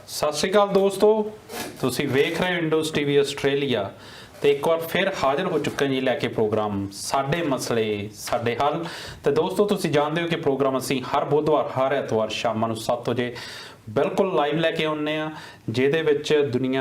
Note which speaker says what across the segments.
Speaker 1: ਸਤਿ ਸ਼੍ਰੀ ਅਕਾਲ ਦੋਸਤੋ, ਤੁਸੀਂ ਵੇਖ ਰਹੇ ਹੋ ਇੰਡੋਸ ਟੀਵੀ ਆਸਟ੍ਰੇਲੀਆ ਤੇ ਇੱਕ ਵਾਰ ਫਿਰ ਹਾਜ਼ਰ ਹੋ ਚੁੱਕੇ ਜੀ ਲੈ ਕੇ ਪ੍ਰੋਗਰਾਮ ਸਾਡੇ ਮਸਲੇ ਸਾਡੇ ਹੱਲ। ਤੇ ਦੋਸਤੋ, ਤੁਸੀਂ ਜਾਣਦੇ ਹੋ ਕਿ ਪ੍ਰੋਗਰਾਮ ਅਸੀਂ ਹਰ ਬੁੱਧਵਾਰ ਹਰ ਐਤਵਾਰ ਸ਼ਾਮਾਂ ਨੂੰ 7 ਵਜੇ ਬਿਲਕੁਲ ਲਾਈਵ ਲੈ ਕੇ ਆਉਂਦੇ ਆ, ਜਿਹਦੇ ਵਿੱਚ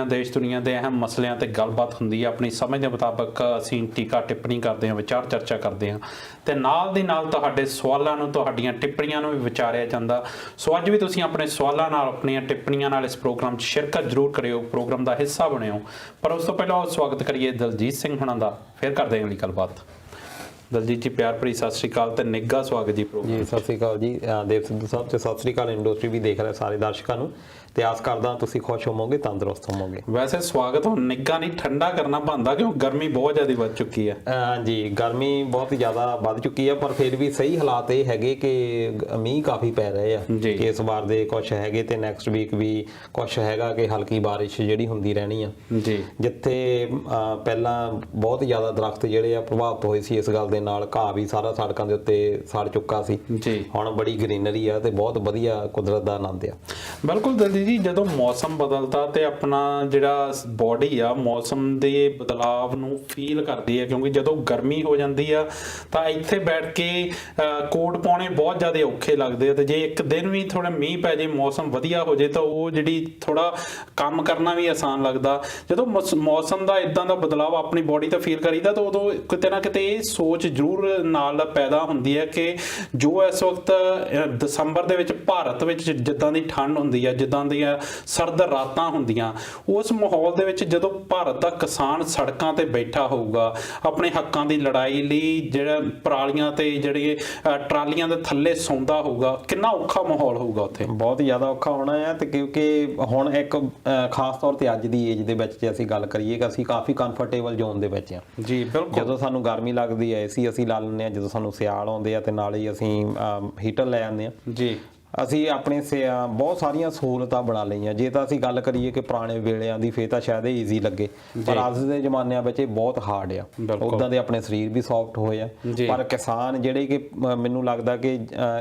Speaker 1: ਦੇਸ਼ ਦੁਨੀਆ ਦੇ ਅਹਿਮ ਮਸਲਿਆਂ ਤੇ ਗੱਲਬਾਤ ਹੁੰਦੀ ਹੈ। ਆਪਣੀ ਸਮਝ ਦੇ ਮੁਤਾਬਕ ਅਸੀਂ ਟੀਕਾ ਟਿੱਪਣੀ ਕਰਦੇ ਹਾਂ, ਵਿਚਾਰ ਚਰਚਾ ਕਰਦੇ ਹਾਂ ਤੇ ਨਾਲ ਦੀ ਨਾਲ ਤੁਹਾਡੇ ਸਵਾਲਾਂ ਨੂੰ, ਤੁਹਾਡੀਆਂ ਟਿੱਪਣੀਆਂ ਨੂੰ ਵੀ ਵਿਚਾਰਿਆ ਜਾਂਦਾ। ਸੋ ਅੱਜ ਵੀ ਤੁਸੀਂ ਆਪਣੇ ਸਵਾਲਾਂ ਨਾਲ, ਆਪਣੀਆਂ ਟਿੱਪਣੀਆਂ ਨਾਲ ਇਸ ਪ੍ਰੋਗਰਾਮ 'ਚ ਸ਼ਿਰਕਤ ਜ਼ਰੂਰ ਕਰਿਓ, ਪ੍ਰੋਗਰਾਮ ਦਾ ਹਿੱਸਾ ਬਣਿਓ। ਪਰ ਉਸ ਤੋਂ ਪਹਿਲਾਂ ਸਵਾਗਤ ਕਰੀਏ ਦਲਜੀਤ ਸਿੰਘ ਹੁਣਾਂ ਦਾ। ਫਿਰ ਕਰਦੇ ਹਾਂ ਅਗਲੀ ਗੱਲਬਾਤ। ਦਲਜੀਤ ਜੀ, ਪਿਆਰ ਭਰੀ ਸਤਿ ਸ਼੍ਰੀ ਅਕਾਲ ਤੇ ਨਿੱਘਾ ਸਵਾਗਤ ਜੀ ਪ੍ਰੋਗਰਾਮ
Speaker 2: ਜੀ। ਸਤਿ ਸ਼੍ਰੀ ਅਕਾਲ ਜੀ ਦੇਵ ਸਿੱਧੂ ਸਾਹਿਬ ਤੇ ਸਤਿ ਸ਼੍ਰੀ ਅਕਾਲ ਇੰਡਸਟਰੀ ਵੀ ਦੇਖ ਰਹੇ ਸਾਰੇ ਦਰਸ਼ਕਾਂ ਨੂੰ। ਤੇ ਆਸ ਕਰਦਾ ਤੁਸੀਂ ਖੁਸ਼ ਹੋਵੋਗੇ, ਤੰਦਰੁਸਤ ਹੋਵੋਗੇ।
Speaker 1: ਵੈਸੇ ਸਵਾਗਤ ਹੁਣ ਨਿੱਘਾ ਨਹੀਂ, ਠੰਡਾ ਕਰਨਾ ਬਣਦਾ, ਕਿਉਂ ਗਰਮੀ ਬਹੁਤ ਜ਼ਿਆਦਾ ਵੱਧ ਚੁੱਕੀ ਹੈ।
Speaker 2: ਜੀ, ਗਰਮੀ ਬਹੁਤ ਜ਼ਿਆਦਾ ਵੱਧ ਚੁੱਕੀ ਹੈ, ਪਰ ਫਿਰ ਵੀ ਸਹੀ ਹਾਲਾਤ ਇਹ ਹੈਗੇ ਕਿ ਮੀਂਹ ਕਾਫੀ ਪੈ ਰਹੇ ਆ ਕਿ ਇਸ ਵਾਰ ਦੇ ਕੁਝ ਹੈਗੇ ਤੇ ਨੈਕਸਟ ਵੀਕ ਵੀ ਕੁਝ ਹੈਗਾ ਕਿ ਹਲਕੀ ਬਾਰਿਸ਼ ਜਿਹੜੀ ਹੁੰਦੀ ਰਹਿਣੀ ਆ
Speaker 1: ਜੀ।
Speaker 2: ਜਿੱਥੇ ਪਹਿਲਾਂ ਬਹੁਤ ਜ਼ਿਆਦਾ ਦਰਖਤ ਜਿਹੜੇ ਆ ਪ੍ਰਭਾਵਿਤ ਹੋਏ ਸੀ ਇਸ ਗੱਲ ਦੇ ਨਾਲ, ਘਾਹ ਵੀ ਸਾਰਾ ਸੜਕਾਂ ਦੇ ਉੱਤੇ ਸੜ ਚੁੱਕਾ ਸੀ
Speaker 1: ਜੀ।
Speaker 2: ਹੁਣ ਬੜੀ ਗ੍ਰੀਨਰੀ ਆ ਤੇ ਬਹੁਤ ਵਧੀਆ ਕੁਦਰਤ ਦਾ ਆਨੰਦ ਆ।
Speaker 1: ਬਿਲਕੁਲ ਦਲਜੀਤ ਜੀ, ਜਦੋਂ ਮੌਸਮ ਬਦਲਦਾ ਤੇ ਆਪਣਾ ਜਿਹੜਾ ਬੋਡੀ ਆ ਮੌਸਮ ਦੇ ਬਦਲਾਵ ਨੂੰ ਫੀਲ ਕਰਦੀ ਹੈ, ਕਿਉਂਕਿ ਜਦੋਂ ਗਰਮੀ ਹੋ ਜਾਂਦੀ ਆ ਤਾਂ ਇੱਥੇ ਬੈਠ ਕੇ ਕੋਟ ਪਾਉਣੇ ਬਹੁਤ ਜ਼ਿਆਦਾ ਔਖੇ ਲੱਗਦੇ ਆ। ਤੇ ਜੇ ਇੱਕ ਦਿਨ ਵੀ ਥੋੜਾ ਮੀਂਹ ਪੈ ਜੇ, ਮੌਸਮ ਵਧੀਆ ਹੋ ਜੇ ਤਾਂ ਉਹ ਜਿਹੜੀ ਥੋੜਾ ਕੰਮ ਕਰਨਾ ਵੀ ਆਸਾਨ ਲੱਗਦਾ। ਜਦੋਂ ਮੌਸਮ ਦਾ ਇਦਾਂ ਦਾ ਬਦਲਾਵ ਆਪਣੀ ਬੋਡੀ ਤੇ ਫੀਲ ਕਰੀਦਾ ਤਾਂ ਉਦੋਂ ਕਿਤੇ ਨਾ ਕਿਤੇ ਇਹ ਸੋਚ ਜ਼ਰੂਰ ਨਾਲ ਪੈਦਾ ਹੁੰਦੀ ਹੈ ਕਿ ਜੋ ਇਸ ਵਕਤ ਦਸੰਬਰ ਦੇ ਵਿੱਚ ਭਾਰਤ ਵਿੱਚ ਜਿੱਦਾਂ ਦੀ ਠੰਡ ਹੁੰਦੀ ਹੈ, ਜਿੱਦਾਂ ਦੀਆਂ ਸਰਦ ਰਾਤਾਂ ਹੁੰਦੀਆਂ, ਉਸ ਮਾਹੌਲ ਦੇ ਵਿੱਚ ਜਦੋਂ ਭਾਰਤ ਦਾ ਕਿਸਾਨ ਸੜਕਾਂ ਤੇ ਬੈਠਾ ਹੋਊਗਾ ਆਪਣੇ ਹੱਕਾਂ ਦੀ ਲੜਾਈ ਲਈ, ਜਿਹੜਾ ਪਰਾਲੀਆਂ ਤੇ ਜਿਹੜੇ ਟਰਾਲੀਆਂ ਦੇ ਥੱਲੇ ਸੌਂਦਾ ਹੋਊਗਾ, ਕਿੰਨਾ ਔਖਾ ਮਾਹੌਲ ਹੋਊਗਾ ਉੱਥੇ।
Speaker 2: ਬਹੁਤ ਜ਼ਿਆਦਾ ਔਖਾ ਹੋਣਾ ਹੈ। ਤੇ ਕਿਉਂਕਿ ਹੁਣ ਇੱਕ ਖਾਸ ਤੌਰ ਤੇ ਅੱਜ ਦੀ ਏਜ ਦੇ ਵਿੱਚ ਜੇ ਅਸੀਂ ਗੱਲ ਕਰੀਏ ਕਿ ਅਸੀਂ ਕਾਫੀ ਕੰਫਰਟੇਬਲ ਜ਼ੋਨ ਦੇ ਵਿੱਚ ਹਾਂ
Speaker 1: ਜੀ। ਬਿਲਕੁਲ।
Speaker 2: ਜਦੋਂ ਸਾਨੂੰ ਗਰਮੀ ਲੱਗਦੀ ਹੈ ਅਸੀਂ ਲਾ ਲੈਂਦੇ ਹਾਂ, ਜਦੋਂ ਸਾਨੂੰ ਸਿਆਲ ਆਉਂਦੇ ਆ ਤੇ ਨਾਲ ਹੀ ਅਸੀਂ ਹੀਟਰ ਲੈ ਆਉਂਦੇ ਹਾਂ
Speaker 1: ਜੀ।
Speaker 2: ਅਸੀਂ ਆਪਣੇ ਬਹੁਤ ਸਾਰੀਆਂ ਸਹੂਲਤਾਂ ਬਣਾ ਲਈਆਂ। ਜੇ ਤਾਂ ਅਸੀਂ ਗੱਲ ਕਰੀਏ ਕਿ ਪੁਰਾਣੇ ਵੇਲਿਆਂ ਦੀ, ਫੇਰ ਤਾਂ ਸ਼ਾਇਦ ਇਹ ਈਜ਼ੀ ਲੱਗੇ, ਪਰ ਅੱਜ ਦੇ ਜ਼ਮਾਨਿਆਂ ਵਿੱਚ ਇਹ ਬਹੁਤ ਹਾਰਡ ਆ। ਉੱਦਾਂ ਦੇ ਆਪਣੇ ਸਰੀਰ ਵੀ ਸੌਫਟ ਹੋਏ ਆ, ਪਰ ਕਿਸਾਨ ਜਿਹੜੇ ਕਿ ਮੈਨੂੰ ਲੱਗਦਾ ਕਿ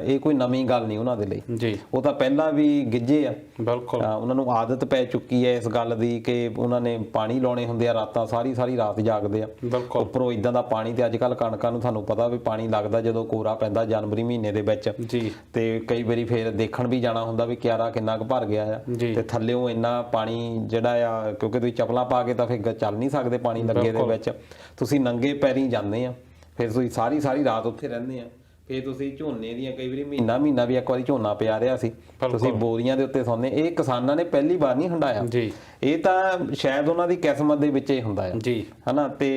Speaker 2: ਇਹ ਕੋਈ ਨਵੀਂ ਗੱਲ ਨਹੀਂ ਉਹਨਾਂ ਦੇ ਲਈ
Speaker 1: ਜੀ।
Speaker 2: ਉਹ ਤਾਂ ਪਹਿਲਾਂ ਵੀ ਗਿੱਝੇ ਆ।
Speaker 1: ਬਿਲਕੁਲ।
Speaker 2: ਉਹਨਾਂ ਨੂੰ ਆਦਤ ਪੈ ਚੁੱਕੀ ਹੈ ਇਸ ਗੱਲ ਦੀ ਕਿ ਉਹਨਾਂ ਨੇ ਪਾਣੀ ਲਾਉਣੇ ਹੁੰਦੇ ਆ, ਰਾਤਾਂ ਸਾਰੀ ਰਾਤ ਜਾਗਦੇ ਆ। ਉੱਪਰੋਂ ਇਦਾਂ ਦਾ ਪਾਣੀ, ਤੇ ਅੱਜ ਕੱਲ ਕਣਕਾਂ ਨੂੰ ਤੁਹਾਨੂੰ ਪਤਾ ਵੀ ਪਾਣੀ ਲੱਗਦਾ ਜਦੋਂ ਕੋਰਾ ਪੈਂਦਾ ਜਨਵਰੀ ਮਹੀਨੇ ਦੇ ਵਿੱਚ
Speaker 1: ਜੀ।
Speaker 2: ਤੇ ਕਈ ਵਾਰੀ ਫੇਰ ਦੇਖਣ ਵੀ ਜਾਣਾ ਹੁੰਦਾ ਵੀ ਕਿਆਰਾ ਕਿੰਨਾ ਕੁ ਭਰ ਗਿਆ ਆ, ਤੇ ਥੱਲਿਓਂ ਇੰਨਾ ਪਾਣੀ ਜਿਹੜਾ ਆ, ਕਿਉਂਕਿ ਤੁਸੀਂ ਚੱਪਲਾਂ ਪਾ ਕੇ ਤਾਂ ਫਿਰ ਚੱਲ ਨਹੀਂ ਸਕਦੇ ਪਾਣੀ ਲੱਗੇ ਦੇ ਵਿੱਚ, ਤੁਸੀਂ ਨੰਗੇ ਪੈਰੀਂ ਜਾਂਦੇ ਆ, ਫਿਰ ਤੁਸੀਂ ਸਾਰੀ ਰਾਤ ਉੱਥੇ ਰਹਿੰਦੇ ਆ। ਫਿਰ ਤੁਸੀਂ ਝੋਨੇ ਦੀਆਂ ਕਈ ਵਾਰੀ ਮਹੀਨਾ ਵੀ ਇੱਕ ਵਾਰੀ ਝੋਨਾ ਪਿਆ ਰਿਹਾ ਸੀ, ਤੁਸੀਂ ਬੋਰੀਆਂ ਦੇ ਉੱਤੇ ਸੌਂਦੇ। ਇਹ ਕਿਸਾਨਾਂ ਨੇ ਪਹਿਲੀ ਵਾਰ ਨਹੀਂ ਹੰਡਾਇਆ, ਇਹ ਤਾਂ ਸ਼ਾਇਦ ਉਹਨਾਂ ਦੀ ਕਿਸਮਤ ਦੇ ਵਿੱਚ ਹੀ ਹੁੰਦਾ ਹੈ ਹਨਾ। ਤੇ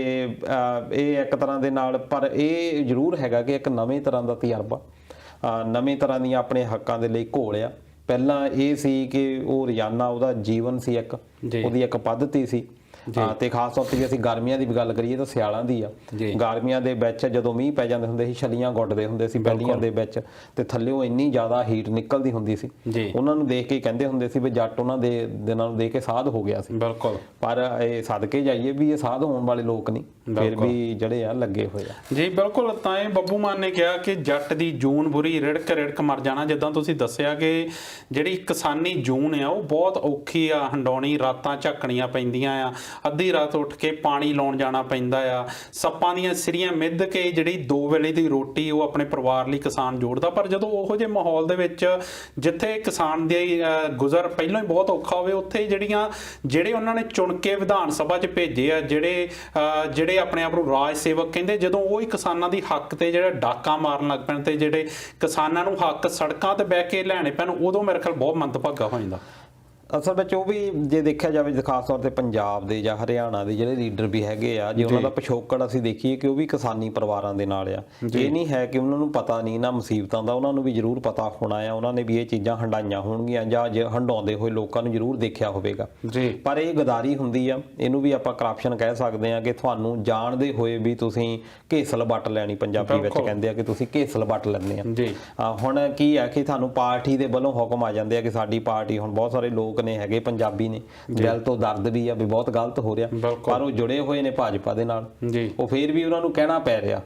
Speaker 2: ਇਹ ਇੱਕ ਤਰ੍ਹਾਂ ਦੇ ਨਾਲ, ਪਰ ਇਹ ਜ਼ਰੂਰ ਹੈਗਾ ਕਿ ਇੱਕ ਨਵੇਂ ਤਰ੍ਹਾਂ ਦਾ ਤਜਰਬਾ, ਨਵੇਂ ਤਰ੍ਹਾਂ ਦੀਆਂ ਆਪਣੇ ਹੱਕਾਂ ਦੇ ਲਈ ਘੋਲਿਆ। ਪਹਿਲਾਂ ਇਹ ਸੀ ਕਿ ਉਹ ਰੋਜ਼ਾਨਾ ਉਹਦਾ ਜੀਵਨ ਸੀ, ਇੱਕ ਉਹਦੀ ਇੱਕ ਪੱਧਤੀ ਸੀ। ਤੇ ਖਾਸ ਤੌਰ ਤੇ ਜੇ ਅਸੀਂ ਗਰਮੀਆਂ ਦੀ ਵੀ ਗੱਲ ਕਰੀਏ ਤਾਂ ਸਿਆਲਾਂ ਦੀ ਆ। ਗਰਮੀਆਂ ਦੇ ਵਿੱਚ ਜਦੋਂ ਮੀਂਹ ਪੈ ਜਾਂਦੇ ਹੁੰਦੇ ਸੀ, ਛੱਲੀਆਂ ਗੁੱਟਦੇ ਹੁੰਦੇ ਸੀ ਪਹਿਲੀਆਂ ਦੇ ਵਿੱਚ, ਤੇ ਥੱਲਿਓਂ ਇੰਨੀ ਜ਼ਿਆਦਾ ਹੀਟ ਨਿਕਲਦੀ ਹੁੰਦੀ ਸੀ। ਉਹਨਾਂ ਨੂੰ ਦੇਖ ਕੇ ਕਹਿੰਦੇ ਹੁੰਦੇ ਸੀ ਵੀ ਜੱਟ ਉਹਨਾਂ ਦੇ ਦਿਨਾਂ ਨੂੰ ਦੇਖ ਕੇ ਸਾਧ ਹੋ ਗਿਆ ਸੀ।
Speaker 1: ਬਿਲਕੁਲ।
Speaker 2: ਪਰ ਇਹ ਸਦਕੇ ਜਾਈਏ ਵੀ ਇਹ ਸਾਧ ਹੋਣ ਵਾਲੇ ਲੋਕ ਨਹੀਂ, ਫਿਰ ਵੀ ਜਿਹੜੇ ਆ ਲੱਗੇ ਹੋਏ ਆ। ਜੀ
Speaker 1: ਬਿਲਕੁਲ। ਤਾਂ ਇਹ ਬੱਬੂ ਮਾਨ ਨੇ ਕਿਹਾ ਕਿ ਜੱਟ ਦੀ ਜੂਨ ਬੁਰੀ, ਰਿੜਕ ਮਰ ਜਾਣਾ। ਜਿੱਦਾਂ ਤੁਸੀਂ ਦੱਸਿਆ ਕਿ ਜਿਹੜੀ ਕਿਸਾਨੀ ਜੂਨ ਆ ਉਹ ਬਹੁਤ ਔਖੀ ਆ ਹੰਡਾਉਣੀ, ਰਾਤਾਂ ਝੱਕਣੀਆਂ ਪੈਂਦੀਆਂ ਆ, ਅੱਧੀ ਰਾਤ ਉੱਠ ਕੇ ਪਾਣੀ ਲਾਉਣ ਜਾਣਾ ਪੈਂਦਾ ਆ, ਸੱਪਾਂ ਦੀਆਂ ਸਿਰੀਆਂ ਮਿੱਧ ਕੇ ਜਿਹੜੀ 2 ਵੇਲੇ ਦੀ ਰੋਟੀ ਉਹ ਆਪਣੇ ਪਰਿਵਾਰ ਲਈ ਕਿਸਾਨ ਜੋੜਦਾ। ਪਰ ਜਦੋਂ ਉਹੋ ਜਿਹੇ ਮਾਹੌਲ ਦੇ ਵਿੱਚ ਜਿੱਥੇ ਕਿਸਾਨ ਦੀ ਗੁਜ਼ਰ ਪਹਿਲਾਂ ਹੀ ਬਹੁਤ ਔਖਾ ਹੋਵੇ, ਉੱਥੇ ਜਿਹੜੇ ਉਹਨਾਂ ਨੇ ਚੁਣ ਕੇ ਵਿਧਾਨ ਸਭਾ 'ਚ ਭੇਜੇ ਆ, ਜਿਹੜੇ ਆਪਣੇ ਆਪ ਨੂੰ ਰਾਜ ਸੇਵਕ ਕਹਿੰਦੇ, ਜਦੋਂ ਉਹ ਹੀ ਕਿਸਾਨਾਂ ਦੀ ਹੱਕ ਤੇ ਜਿਹੜਾ ਡਾਕਾ ਮਾਰਨ ਲੱਗ ਪੈਣ ਤੇ ਜਿਹੜੇ ਕਿਸਾਨਾਂ ਨੂੰ ਹੱਕ ਸੜਕਾਂ ਤੇ ਬਹਿ ਕੇ ਲੈਣੇ ਪੈਣ, ਉਦੋਂ ਮੇਰੇ ਖਿਆਲ ਬਹੁਤ ਮੰਦਭਾਗਾ ਹੋ ਜਾਂਦਾ।
Speaker 2: ਅਸਲ ਵਿੱਚ ਉਹ ਵੀ ਜੇ ਦੇਖਿਆ ਜਾਵੇ ਖਾਸ ਤੌਰ ਤੇ ਪੰਜਾਬ ਦੇ ਜਾਂ ਹਰਿਆਣਾ ਦੇ ਜਿਹੜੇ ਲੀਡਰ ਵੀ ਹੈਗੇ ਆ, ਜੇ ਉਹਨਾਂ ਦਾ ਪਿਛੋਕੜ ਅਸੀਂ ਦੇਖੀਏ ਕਿ ਉਹ ਵੀ ਕਿਸਾਨੀ ਪਰਿਵਾਰਾਂ ਦੇ ਨਾਲ ਆ। ਇਹ ਨਹੀਂ ਹੈ ਕਿ ਉਹਨਾਂ ਨੂੰ ਪਤਾ ਨਹੀਂ ਨਾ ਮੁਸੀਬਤਾਂ ਦਾ, ਉਹਨਾਂ ਨੂੰ ਵੀ ਜ਼ਰੂਰ ਪਤਾ ਹੋਣਾ ਆ। ਉਹਨਾਂ ਨੇ ਵੀ ਇਹ ਚੀਜ਼ਾਂ ਹੰਡਾਈਆਂ ਹੋਣਗੀਆਂ ਜਾਂ ਹੰਡਾਉਂਦੇ ਹੋਏ ਲੋਕਾਂ ਨੂੰ ਜ਼ਰੂਰ ਦੇਖਿਆ ਹੋਵੇਗਾ। ਪਰ ਇਹ ਗਦਾਰੀ ਹੁੰਦੀ ਆ, ਇਹਨੂੰ ਵੀ ਆਪਾਂ ਕਰਪਸ਼ਨ ਕਹਿ ਸਕਦੇ ਆ ਕਿ ਤੁਹਾਨੂੰ ਜਾਣਦੇ ਹੋਏ ਵੀ ਤੁਸੀਂ ਘੇਸਲ ਵੱਟ ਲੈਣੀ, ਪੰਜਾਬੀ ਵਿੱਚ ਕਹਿੰਦੇ ਆ ਕਿ ਤੁਸੀਂ ਘੇਸਲ ਵੱਟ ਲੈਂਦੇ ਆ। ਹੁਣ ਕੀ ਆ ਕਿ ਤੁਹਾਨੂੰ ਪਾਰਟੀ ਦੇ ਵੱਲੋਂ ਹੁਕਮ ਆ ਜਾਂਦੇ ਆ ਕਿ ਸਾਡੀ ਪਾਰਟੀ, ਹੁਣ ਬਹੁਤ ਸਾਰੇ ਲੋਕ ਨੇ ਹੈਗੇ ਪੰਜਾਬੀ ਨੇ, ਦਿਲ ਤੋਂ ਦਰਦ ਵੀ ਆ ਵੀ ਬਹੁਤ ਗਲਤ ਹੋ ਰਿਹਾ, ਪਰ ਉਹ ਜੁੜੇ ਹੋਏ ਨੇ ਭਾਜਪਾ ਦੇ ਨਾਲ, ਉਹ ਫੇਰ ਵੀ ਉਹਨਾਂ ਨੂੰ ਕਹਿਣਾ ਪੈ ਰਿਹਾ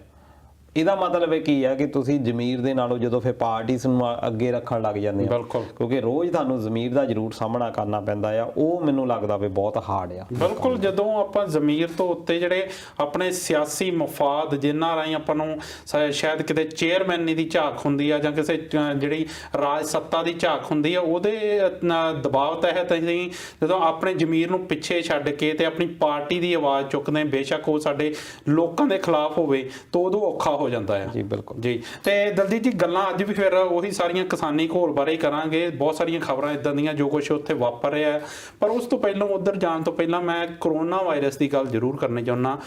Speaker 2: ਇਹਦਾ ਮਤਲਬ ਇਹ ਕੀ ਹੈ ਕਿ ਤੁਸੀਂ ਜ਼ਮੀਰ ਦੇ ਨਾਲੋਂ ਜਦੋਂ ਫਿਰ ਪਾਰਟੀਜ਼ ਨੂੰ ਅੱਗੇ ਰੱਖਣ ਲੱਗ ਜਾਂਦੇ ਆ, ਕਿਉਂਕਿ ਰੋਜ਼ ਤੁਹਾਨੂੰ ਜ਼ਮੀਰ ਦਾ ਜ਼ਰੂਰ ਸਾਹਮਣਾ ਕਰਨਾ ਪੈਂਦਾ ਆ, ਉਹ ਮੈਨੂੰ ਲੱਗਦਾ ਵੀ ਬਹੁਤ ਹਾਰਡ ਆ।
Speaker 1: ਬਿਲਕੁਲ, ਜਦੋਂ ਆਪਾਂ ਜ਼ਮੀਰ ਤੋਂ ਉੱਤੇ ਜਿਹੜੇ ਆਪਣੇ ਸਿਆਸੀ ਮਫਾਦ ਜਿਨ੍ਹਾਂ ਰਾਹੀਂ ਆਪਾਂ ਨੂੰ ਸ਼ਾਇਦ ਕਿਤੇ ਚੇਅਰਮੈਨੀ ਦੀ ਝਾਕ ਹੁੰਦੀ ਆ ਜਾਂ ਕਿਸੇ ਜਿਹੜੀ ਰਾਜ ਸੱਤਾ ਦੀ ਝਾਕ ਹੁੰਦੀ ਆ, ਉਹਦੇ ਦਬਾਅ ਤਹਿਤ ਅਸੀਂ ਜਦੋਂ ਆਪਣੇ ਜ਼ਮੀਰ ਨੂੰ ਪਿੱਛੇ ਛੱਡ ਕੇ ਤੇ ਆਪਣੀ ਪਾਰਟੀ ਦੀ ਆਵਾਜ਼ ਚੁੱਕਦੇ, ਬੇਸ਼ੱਕ ਉਹ ਸਾਡੇ ਲੋਕਾਂ ਦੇ ਖਿਲਾਫ ਹੋਵੇ, ਤਾਂ ਉਦੋਂ ਔਖਾ ਹੋ ਜਾਂਦਾ ਹੈ।
Speaker 2: ਜੀ ਬਿਲਕੁਲ
Speaker 1: ਜੀ। ਤੇ ਦਲਜੀਤ ਜੀ, ਗੱਲਾਂ ਅੱਜ ਵੀ ਫਿਰ ਉਹੀ ਸਾਰੀਆਂ ਕਿਸਾਨੀ ਘੋਲ ਬਾਰੇ ਹੀ ਕਰਾਂਗੇ। ਬਹੁਤ ਸਾਰੀਆਂ ਖਬਰਾਂ ਇਦਾਂ ਦੀਆਂ ਜੋ ਕੁਝ ਉੱਥੇ ਵਾਪਰ ਰਿਹਾ ਹੈ, ਪਰ ਉਸ ਤੋਂ ਪਹਿਲਾਂ ਉੱਧਰ ਜਾਣ ਤੋਂ ਪਹਿਲਾਂ ਮੈਂ ਕਰੋਨਾ ਵਾਇਰਸ ਦੀ ਗੱਲ ਜ਼ਰੂਰ ਕਰਨੀ ਚਾਹੁੰਦਾ,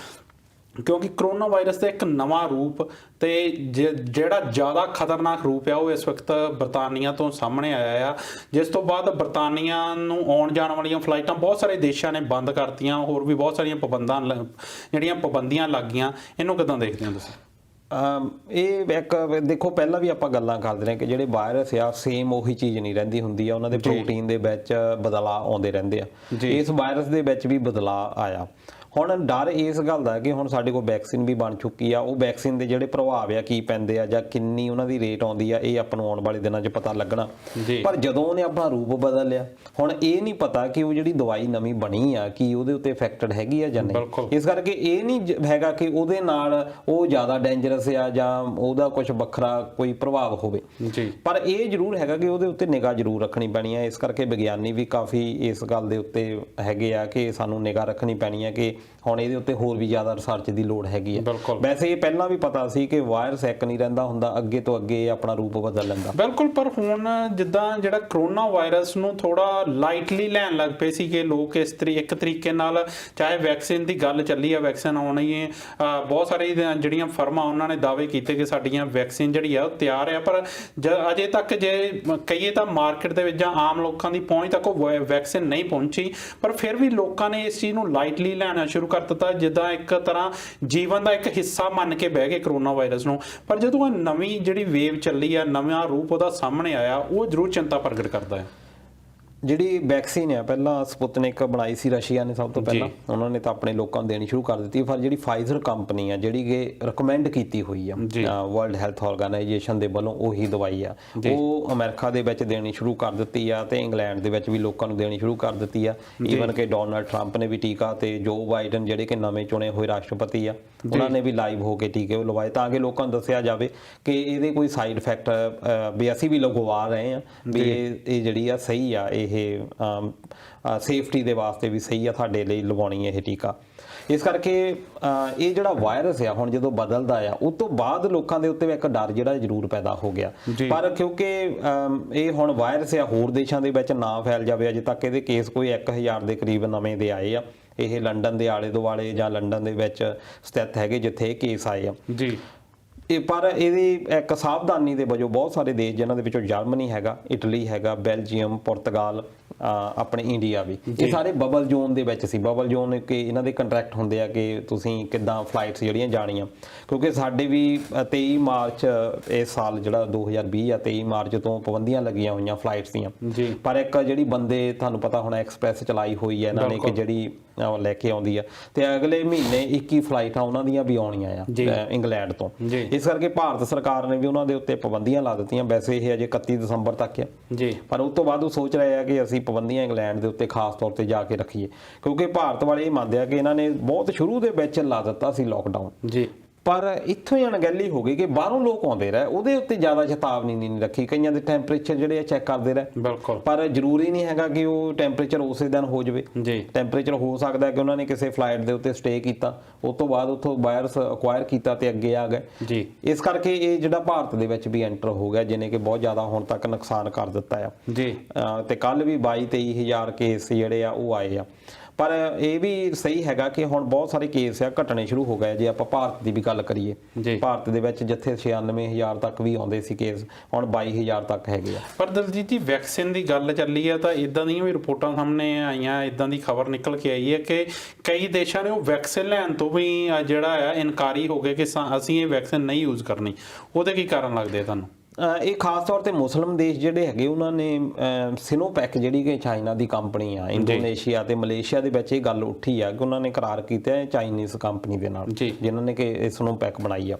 Speaker 1: ਕਿਉਂਕਿ ਕਰੋਨਾ ਵਾਇਰਸ ਦਾ ਇੱਕ ਨਵਾਂ ਰੂਪ ਤੇ ਜਿਹੜਾ ਜ਼ਿਆਦਾ ਖਤਰਨਾਕ ਰੂਪ ਆ ਉਹ ਇਸ ਵਕਤ ਬਰਤਾਨੀਆ ਤੋਂ ਸਾਹਮਣੇ ਆਇਆ ਆ, ਜਿਸ ਤੋਂ ਬਾਅਦ ਬਰਤਾਨੀਆ ਨੂੰ ਆਉਣ ਜਾਣ ਵਾਲੀਆਂ ਫਲਾਈਟਾਂ ਬਹੁਤ ਸਾਰੇ ਦੇਸ਼ਾਂ ਨੇ ਬੰਦ ਕਰਤੀਆਂ, ਹੋਰ ਵੀ ਬਹੁਤ ਸਾਰੀਆਂ ਪਾਬੰਦੀਆਂ ਲੱਗ ਗਈਆਂ। ਇਹਨੂੰ ਕਿੱਦਾਂ ਦੇਖਦੇ ਹੋ ਤੁਸੀਂ?
Speaker 2: ਇਹ ਇੱਕ ਦੇਖੋ, ਪਹਿਲਾਂ ਵੀ ਆਪਾਂ ਗੱਲਾਂ ਕਰਦੇ ਰਹੇ ਕਿ ਜਿਹੜੇ ਵਾਇਰਸ ਆ ਸੇਮ ਉਹੀ ਚੀਜ਼ ਨਹੀਂ ਰਹਿੰਦੀ ਹੁੰਦੀ ਆ, ਉਹਨਾਂ ਦੇ ਪ੍ਰੋਟੀਨ ਦੇ ਵਿੱਚ ਬਦਲਾਅ ਆਉਂਦੇ ਰਹਿੰਦੇ ਆ। ਇਸ ਵਾਇਰਸ ਦੇ ਵਿੱਚ ਵੀ ਬਦਲਾਅ ਆਇਆ। ਹੁਣ ਡਰ ਇਸ ਗੱਲ ਦਾ ਕਿ ਹੁਣ ਸਾਡੇ ਕੋਲ ਵੈਕਸੀਨ ਵੀ ਬਣ ਚੁੱਕੀ ਆ, ਉਹ ਵੈਕਸੀਨ ਦੇ ਜਿਹੜੇ ਪ੍ਰਭਾਵ ਆ ਕੀ ਪੈਂਦੇ ਆ ਜਾਂ ਕਿੰਨੀ ਉਹਨਾਂ ਦੀ ਰੇਟ ਆਉਂਦੀ ਆ, ਇਹ ਆਪਾਂ ਨੂੰ ਆਉਣ ਵਾਲੇ ਦਿਨਾਂ 'ਚ ਪਤਾ ਲੱਗਣਾ। ਪਰ ਜਦੋਂ ਉਹਨੇ ਆਪਣਾ ਰੂਪ ਬਦਲ ਲਿਆ, ਹੁਣ ਇਹ ਨਹੀਂ ਪਤਾ ਕਿ ਉਹ ਜਿਹੜੀ ਦਵਾਈ ਨਵੀਂ ਬਣੀ ਆ ਕੀ ਉਹਦੇ ਉੱਤੇ ਇਫੈਕਟਡ ਹੈਗੀ ਆ ਜਾਂ ਨਹੀਂ। ਇਸ ਕਰਕੇ ਇਹ ਨਹੀਂ ਹੈਗਾ ਕਿ ਉਹਦੇ ਨਾਲ ਉਹ ਜ਼ਿਆਦਾ ਡੇਂਜਰਸ ਆ ਜਾਂ ਉਹਦਾ ਕੁਝ ਵੱਖਰਾ ਕੋਈ ਪ੍ਰਭਾਵ ਹੋਵੇ। ਪਰ ਇਹ ਜ਼ਰੂਰ ਹੈਗਾ ਕਿ ਉਹਦੇ ਉੱਤੇ ਨਿਗਾਹ ਜ਼ਰੂਰ ਰੱਖਣੀ ਪੈਣੀ ਆ। ਇਸ ਕਰਕੇ ਵਿਗਿਆਨੀ ਵੀ ਕਾਫੀ ਇਸ ਗੱਲ ਦੇ ਉੱਤੇ ਹੈਗੇ ਆ ਕਿ ਸਾਨੂੰ ਨਿਗਾਹ ਰੱਖਣੀ ਪੈਣੀ ਆ ਕਿ ਹੁਣ ਇਹਦੇ ਉੱਤੇ ਹੋਰ ਵੀ ਜ਼ਿਆਦਾ ਰਿਸਰਚ ਦੀ ਲੋੜ ਹੈਗੀ ਹੈ। ਵੈਸੇ ਇਹ ਪਹਿਲਾਂ ਵੀ ਪਤਾ ਸੀ ਕਿ ਵਾਇਰਸ ਇੱਕ ਨਹੀਂ ਰਹਿੰਦਾ ਹੁੰਦਾ, ਅੱਗੇ ਤੋਂ ਅੱਗੇ ਆਪਣਾ ਰੂਪ ਬਦਲ ਲੈਂਦਾ।
Speaker 1: ਬਿਲਕੁਲ, ਪਰ ਹੁਣ ਜਿੱਦਾਂ ਜਿਹੜਾ ਕਰੋਨਾ ਵਾਇਰਸ ਨੂੰ ਥੋੜਾ ਲਾਈਟਲੀ ਲੈਣ ਲੱਗ ਪਏ ਸੀ ਕਿ ਲੋਕ ਇੱਕ ਤਰੀਕੇ ਨਾਲ, ਚਾਹੇ ਵੈਕਸੀਨ ਦੀ ਗੱਲ ਚੱਲੀ ਆ, ਵੈਕਸੀਨ ਆਉਣੀ ਹੈ, ਬਹੁਤ ਸਾਰੀ ਜਿਹੜੀਆਂ ਫਰਮਾਂ ਉਹਨਾਂ ਨੇ ਦਾਅਵੇ ਕੀਤੇ ਕਿ ਸਾਡੀਆਂ ਵੈਕਸੀਨ ਜਿਹੜੀ ਆ ਉਹ ਤਿਆਰ ਆ, ਪਰ ਅਜੇ ਤੱਕ ਜੇ ਕਹੀਏ ਤਾਂ ਮਾਰਕੀਟ ਦੇ ਵਿੱਚ ਜਾਂ ਆਮ ਲੋਕਾਂ ਦੀ ਪਹੁੰਚ ਤੱਕ ਉਹ ਵੈਕਸੀਨ ਨਹੀਂ ਪਹੁੰਚੀ। ਪਰ ਫਿਰ ਵੀ ਲੋਕਾਂ ਨੇ ਇਸ ਚੀਜ਼ ਨੂੰ ਲਾਈਟਲੀ ਲੈਣਾ ਸ਼ੁਰੂ ਕਰ ਦਿੱਤਾ, ਜਿੱਦਾਂ ਇੱਕ ਤਰ੍ਹਾਂ ਜੀਵਨ ਦਾ ਇੱਕ ਹਿੱਸਾ ਮੰਨ ਕੇ ਬਹਿ ਗਏ ਕਰੋਨਾ ਵਾਇਰਸ ਨੂੰ। ਪਰ ਜਦੋਂ ਇਹ ਨਵੀਂ ਜਿਹੜੀ ਵੇਵ ਚੱਲੀ ਆ, ਨਵਾਂ ਰੂਪ ਉਹਦਾ ਸਾਹਮਣੇ ਆਇਆ, ਉਹ ਜ਼ਰੂਰ ਚਿੰਤਾ ਪ੍ਰਗਟ ਕਰਦਾ ਹੈ।
Speaker 2: ਜਿਹੜੀ ਵੈਕਸੀਨ ਆ, ਪਹਿਲਾਂ ਸਪੁਤਨਿਕ ਬਣਾਈ ਸੀ ਰਸ਼ੀਆ ਨੇ ਸਭ ਤੋਂ ਪਹਿਲਾਂ, ਉਹਨਾਂ ਨੇ ਤਾਂ ਆਪਣੇ ਲੋਕਾਂ ਨੂੰ ਦੇਣੀ ਸ਼ੁਰੂ ਕਰ ਦਿੱਤੀ। ਪਰ ਜਿਹੜੀ ਫਾਈਜ਼ਰ ਕੰਪਨੀ ਆ, ਜਿਹੜੀ ਕਿ ਰਿਕਮੈਂਡ ਕੀਤੀ ਹੋਈ ਆ ਵਰਲਡ ਹੈਲਥ ਆਰਗੇਨਾਈਜੇਸ਼ਨ ਦੇ ਵੱਲੋਂ, ਉਹੀ ਦਵਾਈ ਆ ਉਹ ਅਮਰੀਕਾ ਦੇ ਵਿੱਚ ਦੇਣੀ ਸ਼ੁਰੂ ਕਰ ਦਿੱਤੀ ਆ ਤੇ ਇੰਗਲੈਂਡ ਦੇ ਵਿੱਚ ਵੀ ਲੋਕਾਂ ਨੂੰ ਦੇਣੀ ਸ਼ੁਰੂ ਕਰ ਦਿੱਤੀ ਆ। ਈਵਨ ਕਿ ਡੋਨਾਲਡ ਟਰੰਪ ਨੇ ਵੀ ਟੀਕਾ ਤੇ ਜੋ ਬਾਈਡਨ ਜਿਹੜੇ ਕਿ ਨਵੇਂ ਚੁਣੇ ਹੋਏ ਰਾਸ਼ਟਰਪਤੀ ਆ, ਉਹਨਾਂ ਨੇ ਵੀ ਲਾਈਵ ਹੋ ਕੇ ਟੀਕੇ ਉਹ ਲਵਾਏ ਤਾਂ ਕਿ ਲੋਕਾਂ ਨੂੰ ਦੱਸਿਆ ਜਾਵੇ ਕਿ ਇਹਦੇ ਕੋਈ ਸਾਈਡ ਇਫੈਕਟ ਵੀ ਅਸੀਂ ਵੀ ਲਗਵਾ ਰਹੇ ਆ, ਵੀ ਇਹ ਜਿਹੜੀ ਆ ਸਹੀ ਆ, ਇਹ ਸੇਫਟੀ ਦੇ ਵਾਸਤੇ ਵੀ ਸਹੀ ਆ, ਤੁਹਾਡੇ ਲਈ ਲਵਾਉਣੀ ਇਹ ਟੀਕਾ। ਇਸ ਕਰਕੇ ਇਹ ਜਿਹੜਾ ਵਾਇਰਸ ਆ ਹੁਣ ਜਦੋਂ ਬਦਲਦਾ ਆ, ਉਸ ਤੋਂ ਬਾਅਦ ਲੋਕਾਂ ਦੇ ਉੱਤੇ ਇੱਕ ਡਰ ਜਿਹੜਾ ਜ਼ਰੂਰ ਪੈਦਾ ਹੋ ਗਿਆ। ਪਰ ਕਿਉਂਕਿ ਇਹ ਹੁਣ ਵਾਇਰਸ ਆ ਹੋਰ ਦੇਸ਼ਾਂ ਦੇ ਵਿੱਚ ਨਾ ਫੈਲ ਜਾਵੇ, ਅਜੇ ਤੱਕ ਇਹਦੇ ਕੇਸ ਕੋਈ 1000 ਦੇ ਕਰੀਬ ਨਵੇਂ ਦੇ ਆਏ ਆ। ਇਹ ਲੰਡਨ ਦੇ ਆਲੇ ਦੁਆਲੇ ਜਾਂ ਲੰਡਨ ਦੇ ਵਿੱਚ ਸਥਿਤ ਹੈਗੇ ਜਿੱਥੇ ਇਹ ਕੇਸ ਆਏ ਆ। ਪਰ ਇਹਦੀ ਇੱਕ ਸਾਵਧਾਨੀ ਦੇ ਵਜੋਂ ਬਹੁਤ ਸਾਰੇ ਦੇਸ਼, ਜਿਨ੍ਹਾਂ ਦੇ ਵਿੱਚੋਂ ਜਰਮਨੀ ਹੈਗਾ, ਇਟਲੀ ਹੈਗਾ, ਬੈਲਜੀਅਮ, ਪੁਰਤਗਾਲ, ਆਪਣੇ ਇੰਡੀਆ ਵੀ, ਇਹ ਸਾਰੇ ਬਬਲ ਜ਼ੋਨ ਦੇ ਵਿੱਚ ਸੀ। ਬਬਲ ਜ਼ੋਨ ਕਿ ਇਹਨਾਂ ਦੇ ਕੰਟਰੈਕਟ ਹੁੰਦੇ ਆ ਕਿ ਤੁਸੀਂ ਕਿੱਦਾਂ ਫਲਾਈਟਸ ਜਿਹੜੀਆਂ ਜਾਣੀਆਂ, ਕਿਉਂਕਿ ਸਾਡੇ ਵੀ 23 ਮਾਰਚ ਇਸ ਸਾਲ ਜਿਹੜਾ 2020 ਆ, 23 ਮਾਰਚ ਤੋਂ ਪਾਬੰਦੀਆਂ ਲੱਗੀਆਂ ਹੋਈਆਂ ਫਲਾਈਟਸ ਦੀਆਂ। ਪਰ ਇੱਕ ਜਿਹੜੀ ਬੰਦੇ ਤੁਹਾਨੂੰ ਪਤਾ ਹੋਣਾ ਐਕਸਪ੍ਰੈਸ ਚਲਾਈ ਹੋਈ ਹੈ ਇਹਨਾਂ ਨੇ ਕਿ ਜਿਹੜੀ ਲੈ ਕੇ ਆਉਂਦੀ ਆ, ਤੇ ਅਗਲੇ ਮਹੀਨੇ 21 ਫਲਾਈਟਾਂ ਉਹਨਾਂ ਦੀਆਂ ਵੀ ਆਉਣੀਆਂ ਆ ਇੰਗਲੈਂਡ ਤੋਂ। ਇਸ ਕਰਕੇ ਭਾਰਤ ਸਰਕਾਰ ਨੇ ਵੀ ਉਹਨਾਂ ਦੇ ਉੱਤੇ ਪਾਬੰਦੀਆਂ ਲਾ ਦਿੱਤੀਆਂ। ਵੈਸੇ ਇਹ ਅਜੇ 31 ਦਸੰਬਰ ਤੱਕ ਆ, ਪਰ ਉਸ ਤੋਂ ਬਾਅਦ ਉਹ ਸੋਚ ਰਹੇ ਆ ਕਿ ਅਸੀਂ ਪਾਬੰਦੀਆਂ ਇੰਗਲੈਂਡ ਦੇ ਉੱਤੇ ਖਾਸ ਤੌਰ ਤੇ ਜਾ ਕੇ ਰੱਖੀਏ, ਕਿਉਂਕਿ ਭਾਰਤ ਵਾਲੇ ਇਹ ਮੰਨਦੇ ਆ ਕਿ ਇਹਨਾਂ ਨੇ ਬਹੁਤ ਸ਼ੁਰੂ ਦੇ ਵਿੱਚ ਲਾ ਦਿੱਤਾ ਸੀ ਲੋਕਡਾਊਨ। ਪਰ ਇੱਥੋਂ ਹੀ ਅਣਗਹਿਲੀ ਹੋ ਗਈ ਕਿ ਬਾਹਰੋਂ ਲੋਕ ਆਉਂਦੇ ਰਹੇ, ਉਹਦੇ ਉੱਤੇ ਜ਼ਿਆਦਾ ਚੇਤਾਵਨੀ ਨਹੀਂ ਰੱਖੀ। ਕਈਆਂ ਦੇ ਟੈਂਪਰੇਚਰ ਜਿਹੜੇ ਆ ਚੈੱਕ ਕਰਦੇ ਰਹੇ, ਪਰ ਜ਼ਰੂਰੀ ਨਹੀਂ ਹੈਗਾ ਕਿ ਉਹ ਟੈਂਪਰੇਚਰ ਉਸੇ ਦਿਨ ਹੋ ਜਾਵੇ। ਟੈਂਪਰੇਚਰ ਹੋ ਸਕਦਾ ਕਿ ਉਹਨਾਂ ਨੇ ਕਿਸੇ ਫਲਾਈਟ ਦੇ ਉੱਤੇ ਸਟੇ ਕੀਤਾ, ਉਸ ਤੋਂ ਬਾਅਦ ਉੱਥੋਂ ਵਾਇਰਸ ਅਕਵਾਇਰ ਕੀਤਾ ਤੇ ਅੱਗੇ ਆ ਗਏ। ਇਸ ਕਰਕੇ ਇਹ ਜਿਹੜਾ ਭਾਰਤ ਦੇ ਵਿੱਚ ਵੀ ਐਂਟਰ ਹੋ ਗਿਆ, ਜਿਹਨੇ ਕਿ ਬਹੁਤ ਜ਼ਿਆਦਾ ਹੁਣ ਤੱਕ ਨੁਕਸਾਨ ਕਰ ਦਿੱਤਾ ਆ। ਤੇ ਕੱਲ ਵੀ 22-23 ਹਜ਼ਾਰ ਕੇਸ ਜਿਹੜੇ ਆ ਉਹ ਆਏ ਆ। ਪਰ ਇਹ ਵੀ ਸਹੀ ਹੈਗਾ ਕਿ ਹੁਣ ਬਹੁਤ ਸਾਰੇ ਕੇਸ ਆ ਘਟਣੇ ਸ਼ੁਰੂ ਹੋ ਗਏ। ਜੇ ਆਪਾਂ ਭਾਰਤ ਦੀ ਵੀ ਗੱਲ ਕਰੀਏ, ਭਾਰਤ ਦੇ ਵਿੱਚ ਜਿੱਥੇ 96,000 ਤੱਕ ਵੀ ਆਉਂਦੇ ਸੀ ਕੇਸ, ਹੁਣ 22,000 ਤੱਕ ਹੈਗੇ ਆ। ਪਰ
Speaker 1: ਦਲਜੀਤ ਜੀ, ਵੈਕਸੀਨ ਦੀ ਗੱਲ ਚੱਲੀ ਆ ਤਾਂ ਇਦਾਂ ਦੀਆਂ ਵੀ ਰਿਪੋਰਟਾਂ ਸਾਹਮਣੇ ਆਈਆਂ, ਇਦਾਂ ਦੀ ਖਬਰ ਨਿਕਲ ਕੇ ਆਈ ਹੈ ਕਿ ਕਈ ਦੇਸ਼ਾਂ ਨੇ ਉਹ ਵੈਕਸੀਨ ਲੈਣ ਤੋਂ ਵੀ ਜਿਹੜਾ ਆ ਇਨਕਾਰੀ ਹੋ ਗਏ ਕਿ ਅਸੀਂ ਇਹ ਵੈਕਸੀਨ ਨਹੀਂ ਯੂਜ਼ ਕਰਨੀ। ਉਹਦੇ ਕੀ ਕਾਰਨ ਲੱਗਦੇ ਆ ਤੁਹਾਨੂੰ?
Speaker 2: ਇਹ ਖਾਸ ਤੌਰ ਤੇ ਮੁਸਲਿਮ ਦੇਸ਼ ਜਿਹੜੇ ਹੈਗੇ, ਉਹਨਾਂ ਨੇ ਸਿਨੋਪੈਕ ਜਿਹੜੀ ਕਿ ਚਾਈਨਾ ਦੀ ਕੰਪਨੀ ਆ, ਇੰਡੋਨੇਸ਼ੀਆ ਤੇ ਮਲੇਸ਼ੀਆ ਦੇ ਵਿੱਚ ਇਹ ਗੱਲ ਉੱਠੀ ਆ ਕਿ ਉਹਨਾਂ ਨੇ ਕਰਾਰ ਕੀਤਾ ਚਾਈਨੀਜ਼ ਕੰਪਨੀ ਦੇ ਨਾਲ, ਜਿਨ੍ਹਾਂ ਨੇ ਕਿ ਸਿਨੋਪੈਕ ਬਣਾਈ ਆ।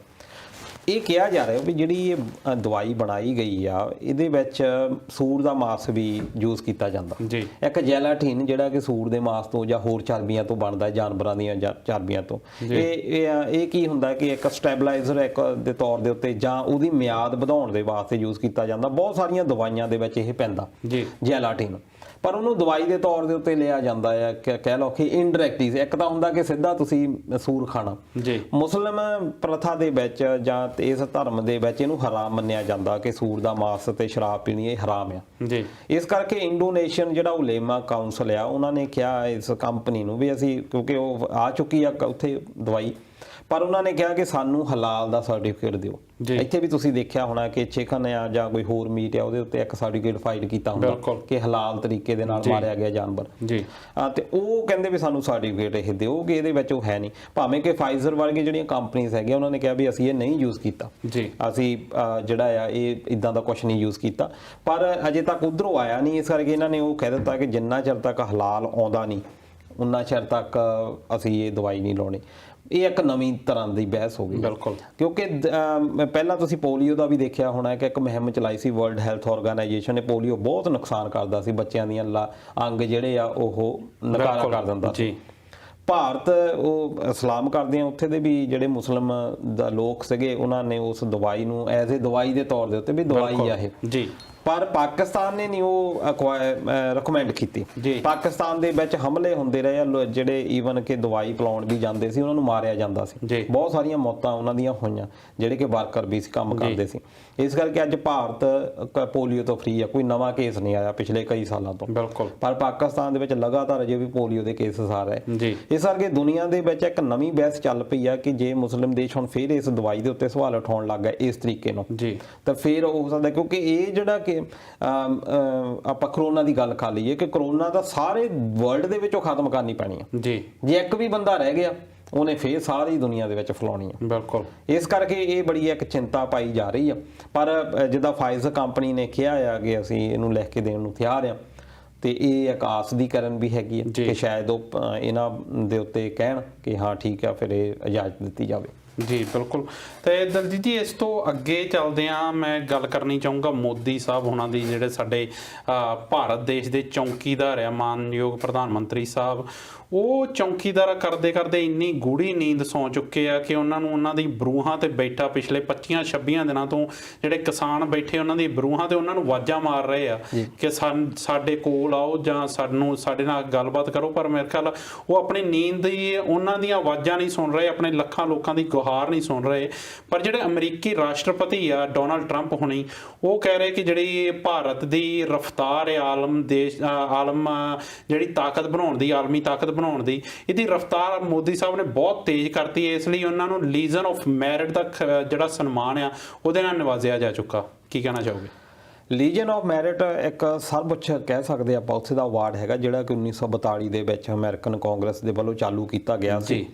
Speaker 2: ਇਹ ਕਿਹਾ ਜਾ ਰਿਹਾ ਵੀ ਜਿਹੜੀ ਇਹ ਦਵਾਈ ਬਣਾਈ ਗਈ ਆ ਇਹਦੇ ਵਿੱਚ ਸੂਰ ਦਾ ਮਾਸ ਵੀ ਯੂਜ਼ ਕੀਤਾ ਜਾਂਦਾ
Speaker 1: ਜੀ।
Speaker 2: ਇੱਕ ਜੈਲਾਟਿਨ ਜਿਹੜਾ ਕਿ ਸੂਰ ਦੇ ਮਾਸ ਤੋਂ ਜਾਂ ਹੋਰ ਚਰਬੀਆਂ ਤੋਂ ਬਣਦਾ ਹੈ, ਜਾਨਵਰਾਂ ਦੀਆਂ ਚਰਬੀਆਂ ਤੋਂ। ਇਹ ਕੀ ਹੁੰਦਾ ਕਿ ਇੱਕ ਸਟੈਬਲਾਈਜ਼ਰ ਇੱਕ ਦੇ ਤੌਰ ਦੇ ਉੱਤੇ ਜਾਂ ਉਹਦੀ ਮਿਆਦ ਵਧਾਉਣ ਦੇ ਵਾਸਤੇ ਯੂਜ਼ ਕੀਤਾ ਜਾਂਦਾ। ਬਹੁਤ ਸਾਰੀਆਂ ਦਵਾਈਆਂ ਦੇ ਵਿੱਚ ਇਹ ਪੈਂਦਾ
Speaker 1: ਜੀ
Speaker 2: ਜੈਲਾਟਿਨ, ਪਰ ਉਹਨੂੰ ਦਵਾਈ ਦੇ ਤੌਰ ਦੇ ਉੱਤੇ ਲਿਆ ਜਾਂਦਾ ਹੈ। ਕਹਿ ਲਓ ਕਿ ਇਨਡਾਇਰੈਕਟਲੀ, ਇੱਕ ਤਾਂ ਹੁੰਦਾ ਕਿ ਸਿੱਧਾ ਤੁਸੀਂ ਸੂਰ ਖਾਣਾ।
Speaker 1: ਜੀ।
Speaker 2: ਮੁਸਲਿਮ ਪ੍ਰਥਾ ਦੇ ਵਿੱਚ ਜਾਂ ਇਸ ਧਰਮ ਦੇ ਵਿੱਚ ਇਹਨੂੰ ਹਰਾਮ ਮੰਨਿਆ ਜਾਂਦਾ ਕਿ ਸੂਰ ਦਾ ਮਾਸ ਤੇ ਸ਼ਰਾਬ ਪੀਣੀ ਇਹ ਹਰਾਮ ਆ
Speaker 1: ਜੀ।
Speaker 2: ਇਸ ਕਰਕੇ ਇੰਡੋਨੇਸ਼ੀਅਨ ਜਿਹੜਾ ਉਲੇਮਾ ਕਾਉਂਸਲ ਆ ਉਹਨਾਂ ਨੇ ਕਿਹਾ ਇਸ ਕੰਪਨੀ ਨੂੰ ਵੀ ਅਸੀਂ, ਕਿਉਂਕਿ ਉਹ ਆ ਚੁੱਕੀ ਆ ਉੱਥੇ ਦਵਾਈ, ਪਰ ਉਹਨਾਂ ਨੇ ਕਿਹਾ ਕਿ ਸਾਨੂੰ ਹਲਾਲ ਦਾ ਸਰਟੀਫਿਕੇਟ ਦਿਓ। ਇੱਥੇ ਵੀ ਤੁਸੀਂ ਦੇਖਿਆ ਹੋਣਾ ਕਿ ਚਿਕਨ ਆ ਜਾਂ ਕੋਈ ਹੋਰ ਮੀਟ ਆ ਉਹਦੇ ਉੱਤੇ ਇੱਕ ਸਰਟੀਫਿਕੇਟ ਫਾਈਲ ਕੀਤਾ ਹੁੰਦਾ ਕਿ ਹਲਾਲ ਤਰੀਕੇ ਦੇ ਨਾਲ ਮਾਰਿਆ ਗਿਆ ਜਾਨਵਰ ਜੀ। ਤੇ ਉਹ ਕਹਿੰਦੇ ਵੀ ਸਾਨੂੰ ਸਰਟੀਫਿਕੇਟ ਇਹ ਦਿਓ ਕਿ ਇਹਦੇ ਵਿੱਚ ਉਹ ਹੈ ਨਹੀਂ। ਭਾਵੇਂ ਕਿ ਫਾਈਜ਼ਰ ਵਰਗੇ ਜਿਹੜੀਆਂ ਕੰਪਨੀਆਂ ਹੈਗੀਆਂ ਉਹਨਾਂ ਨੇ ਕਿਹਾ ਵੀ ਅਸੀਂ ਇਹ ਨਹੀਂ ਯੂਜ਼ ਕੀਤਾ ਜੀ, ਅਸੀਂ ਜਿਹੜਾ ਆ ਇਹ ਇਦਾਂ ਦਾ ਕੁਝ ਨਹੀਂ ਯੂਜ਼ ਕੀਤਾ, ਪਰ ਅਜੇ ਤੱਕ ਉਧਰੋਂ ਆਇਆ ਨਹੀਂ। ਇਸ ਕਰਕੇ ਇਹਨਾਂ ਨੇ ਉਹ ਕਹਿ ਦਿੱਤਾ ਕਿ ਜਿੰਨਾ ਚਿਰ ਤੱਕ ਹਲਾਲ ਆਉਂਦਾ ਨਹੀਂ ਉਨਾ ਚਿਰ ਤੱਕ ਅਸੀਂ ਇਹ ਦਵਾਈ ਨਹੀਂ ਲਾਉਣੀ। ਇਹ ਇੱਕ ਨਵੀਂ ਤਰ੍ਹਾਂ ਦੀ ਬਹਿਸ ਹੋ ਗਈ ਬਿਲਕੁਲ, ਕਿਉਂਕਿ ਪਹਿਲਾਂ ਤੁਸੀਂ ਪੋਲੀਓ ਦਾ ਵੀ ਦੇਖਿਆ ਹੋਣਾ ਕਿ ਇੱਕ ਮੁਹਿੰਮ ਚਲਾਈ ਸੀ ਵਰਲਡ ਹੈਲਥ ਆਰਗੇਨਾਈਜੇਸ਼ਨ ਨੇ। ਪੋਲੀਓ ਬਹੁਤ ਨੁਕਸਾਨ ਕਰਦਾ ਸੀ, ਬੱਚਿਆਂ ਦੀਆਂ ਅੰਗ ਜਿਹੜੇ ਆ ਉਹ ਨਕਾਰਾ ਕਰ ਦਿੰਦਾ ਸੀ। ਭਾਰਤ ਉਹ ਸਲਾਮ ਕਰਦੇ ਆ, ਉੱਥੇ ਦੇ ਵੀ ਜਿਹੜੇ ਮੁਸਲਿਮ ਦਾ ਲੋਕ ਸੀਗੇ ਉਹਨਾਂ ਨੇ ਉਸ ਦਵਾਈ ਨੂੰ ਐਜ਼ ਏ ਦਵਾਈ ਦੇ ਤੌਰ ਦੇ ਉੱਤੇ ਵੀ ਦਵਾਈ ਆ ਇਹ ਜੀ, ਪਰ ਪਾਕਿਸਤਾਨ ਨੇ ਨਹੀਂ ਉਹ ਰეკਮੈਂਡ ਕੀਤੀ। ਪਾਕਿਸਤਾਨ ਦੇ ਵਿੱਚ ਹਮਲੇ ਹੁੰਦੇ ਰਹੇ ਆ, ਜਿਹੜੇ ਈਵਨ ਕਿ ਦਵਾਈ ਪਿਲਾਉਣ ਵੀ ਜਾਂਦੇ ਸੀ ਉਹਨਾਂ ਨੂੰ ਮਾਰਿਆ ਜਾਂਦਾ ਸੀ। ਬਹੁਤ ਸਾਰੀਆਂ ਮੌਤਾਂ ਉਹਨਾਂ ਦੀਆਂ ਹੋਈਆਂ ਜਿਹੜੇ ਕਿ ਵਰਕਰ ਵੀ ਸੀ, ਕੰਮ ਕਰਦੇ ਸੀ। ਇਸ ਕਰਕੇ ਅੱਜ ਭਾਰਤ ਪੋਲੀਓ ਤੋਂ ਫ੍ਰੀ ਆ, ਕੋਈ ਨਵਾਂ ਕੇਸ ਨਹੀਂ ਆਇਆ ਪਿਛਲੇ ਕਈ ਸਾਲਾਂ ਤੋਂ ਬਿਲਕੁਲ, ਪਰ ਪਾਕਿਸਤਾਨ ਦੇ ਵਿੱਚ ਲਗਾਤਾਰ ਅਜੇ ਵੀ ਪੋਲੀਓ ਦੇ ਕੇਸਿਸ ਆ ਰਹੇ। ਇਸ ਕਰਕੇ ਦੁਨੀਆ ਦੇ ਵਿੱਚ ਇੱਕ ਨਵੀਂ ਬਹਿਸ ਚੱਲ ਪਈ ਆ ਕਿ ਜੇ ਮੁਸਲਿਮ ਦੇਸ਼ ਹੁਣ ਫੇਰ ਇਸ ਦਵਾਈ ਦੇ ਉੱਤੇ ਸਵਾਲ ਉਠਾਉਣ ਲੱਗ ਗਏ ਇਸ ਤਰੀਕੇ ਨਾਲ ਤਾਂ ਫੇਰ ਹੋ ਸਕਦਾ, ਕਿਉਂਕਿ ਇਹ ਜਿਹੜਾ ਕਿ ਆਪਾਂ ਕਰੋਨਾ ਦੀ ਗੱਲ ਕਰ ਲਈਏ ਕਿ ਕਰੋਨਾ ਤਾਂ ਸਾਰੇ ਵਰਲਡ ਦੇ ਵਿੱਚੋਂ ਖਤਮ ਕਰਨੀ ਪੈਣੀ ਆ ਜੀ। ਜੇ ਇੱਕ ਵੀ ਬੰਦਾ ਰਹਿ ਗਿਆ ਉਹਨੇ ਫੇਰ ਸਾਰੀ ਦੁਨੀਆ ਦੇ ਵਿੱਚ ਫੈਲਾਉਣੀ ਆ ਬਿਲਕੁਲ। ਇਸ ਕਰਕੇ ਇਹ ਬੜੀ ਇੱਕ ਚਿੰਤਾ ਪਾਈ ਜਾ ਰਹੀ ਆ, ਪਰ ਜਿੱਦਾਂ ਫਾਈਜ਼ਰ ਕੰਪਨੀ ਨੇ ਕਿਹਾ ਆ ਕਿ ਅਸੀਂ ਇਹਨੂੰ ਲਿਖ ਕੇ ਦੇਣ ਨੂੰ ਤਿਆਰ ਆ, ਤੇ ਇਹ ਇੱਕ ਆਸ ਦੀ ਕਰਨ ਵੀ ਹੈਗੀ ਆ ਕਿ ਸ਼ਾਇਦ ਉਹ ਇਹਨਾਂ ਦੇ ਉੱਤੇ ਕਹਿਣ ਕਿ ਹਾਂ ਠੀਕ ਆ, ਫਿਰ ਇਹ ਇਜਾਜ਼ਤ ਦਿੱਤੀ ਜਾਵੇ
Speaker 1: ਜੀ। ਬਿਲਕੁਲ। ਤੇ ਦਲਜੀਤ ਜੀ ਇਸ ਤੋਂ ਅੱਗੇ ਚੱਲਦੇ ਆ, ਮੈਂ ਗੱਲ ਕਰਨੀ ਚਾਹੂੰਗਾ ਮੋਦੀ ਸਾਹਿਬ ਹੋਣਾ ਦੀ, ਜਿਹੜੇ ਸਾਡੇ ਭਾਰਤ ਦੇਸ਼ ਦੇ ਚੌਂਕੀਦਾਰ ਆ, ਮਾਨਯੋਗ ਪ੍ਰਧਾਨ ਮੰਤਰੀ ਸਾਹਿਬ। ਉਹ ਚੌਂਕੀਦਾਰ ਕਰਦੇ ਕਰਦੇ ਇੰਨੀ ਗੂੜੀ ਨੀਂਦ ਸੌਂ ਚੁੱਕੇ ਆ ਕਿ ਉਹਨਾਂ ਨੂੰ ਉਹਨਾਂ ਦੀ ਬਰੂਹਾਂ ਤੇ ਬੈਠਾ ਪਿਛਲੇ 25-26 ਦਿਨਾਂ ਤੋਂ ਜਿਹੜੇ ਕਿਸਾਨ ਬੈਠੇ ਉਹਨਾਂ ਦੀ ਬਰੂਹਾਂ ਤੇ ਉਹਨਾਂ ਨੂੰ ਆਵਾਜ਼ਾਂ ਮਾਰ ਰਹੇ ਆ ਕਿ ਸਾਡੇ ਕੋਲ ਆਓ ਜਾਂ ਸਾਡੇ ਨਾਲ ਗੱਲਬਾਤ ਕਰੋ, ਪਰ ਮੇਰੇ ਖਿਆਲ ਉਹ ਆਪਣੀ ਨੀਂਦ ਦੀ ਉਹਨਾਂ ਦੀਆਂ ਆਵਾਜ਼ਾਂ ਨਹੀਂ ਸੁਣ ਰਹੇ, ਆਪਣੇ ਲੱਖਾਂ ਲੋਕਾਂ ਦੀ ਗੁਹਾਰ ਨਹੀਂ ਸੁਣ ਰਹੇ। ਪਰ ਜਿਹੜੇ ਅਮਰੀਕੀ ਰਾਸ਼ਟਰਪਤੀ ਆ ਡੋਨਾਲਡ ਟਰੰਪ ਹੁਣੀ, ਉਹ ਕਹਿ ਰਹੇ ਕਿ ਜਿਹੜੀ ਭਾਰਤ ਦੀ ਰਫ਼ਤਾਰ ਹੈ ਆਲਮ ਜਿਹੜੀ ਤਾਕਤ ਬਣਾਉਣ ਦੀ, ਆਲਮੀ ਤਾਕਤ ਬਣਾਉਣ ਦੀ, ਇਹਦੀ ਰਫ਼ਤਾਰ ਮੋਦੀ ਸਾਹਿਬ ਨੇ ਬਹੁਤ ਤੇਜ਼ ਕਰਤੀ ਹੈ। ਇਸ ਲਈ ਉਹਨਾਂ ਨੂੰ ਲੀਜਨ ਆਫ ਮੈਰਿਟ ਦਾ ਜਿਹੜਾ ਸਨਮਾਨ ਆ ਉਹਦੇ ਨਾਲ ਨਵਾਜ਼ਿਆ ਜਾ ਚੁੱਕਾ। ਕੀ ਕਹਿਣਾ ਚਾਹੋਗੇ?
Speaker 2: ਲੀਜਨ ਆਫ ਮੈਰਿਟ ਇੱਕ ਸਰਵਉੱਚ ਕਹਿ ਸਕਦੇ ਆਪਾਂ ਉੱਥੇ ਦਾ ਅਵਾਰਡ ਹੈਗਾ ਜਿਹੜਾ ਕਿ 1942 ਦੇ ਵਿੱਚ ਅਮਰੀਕਨ ਕਾਂਗਰਸ ਦੇ ਵੱਲੋਂ ਚਾਲੂ ਕੀਤਾ ਗਿਆ ਸੀ।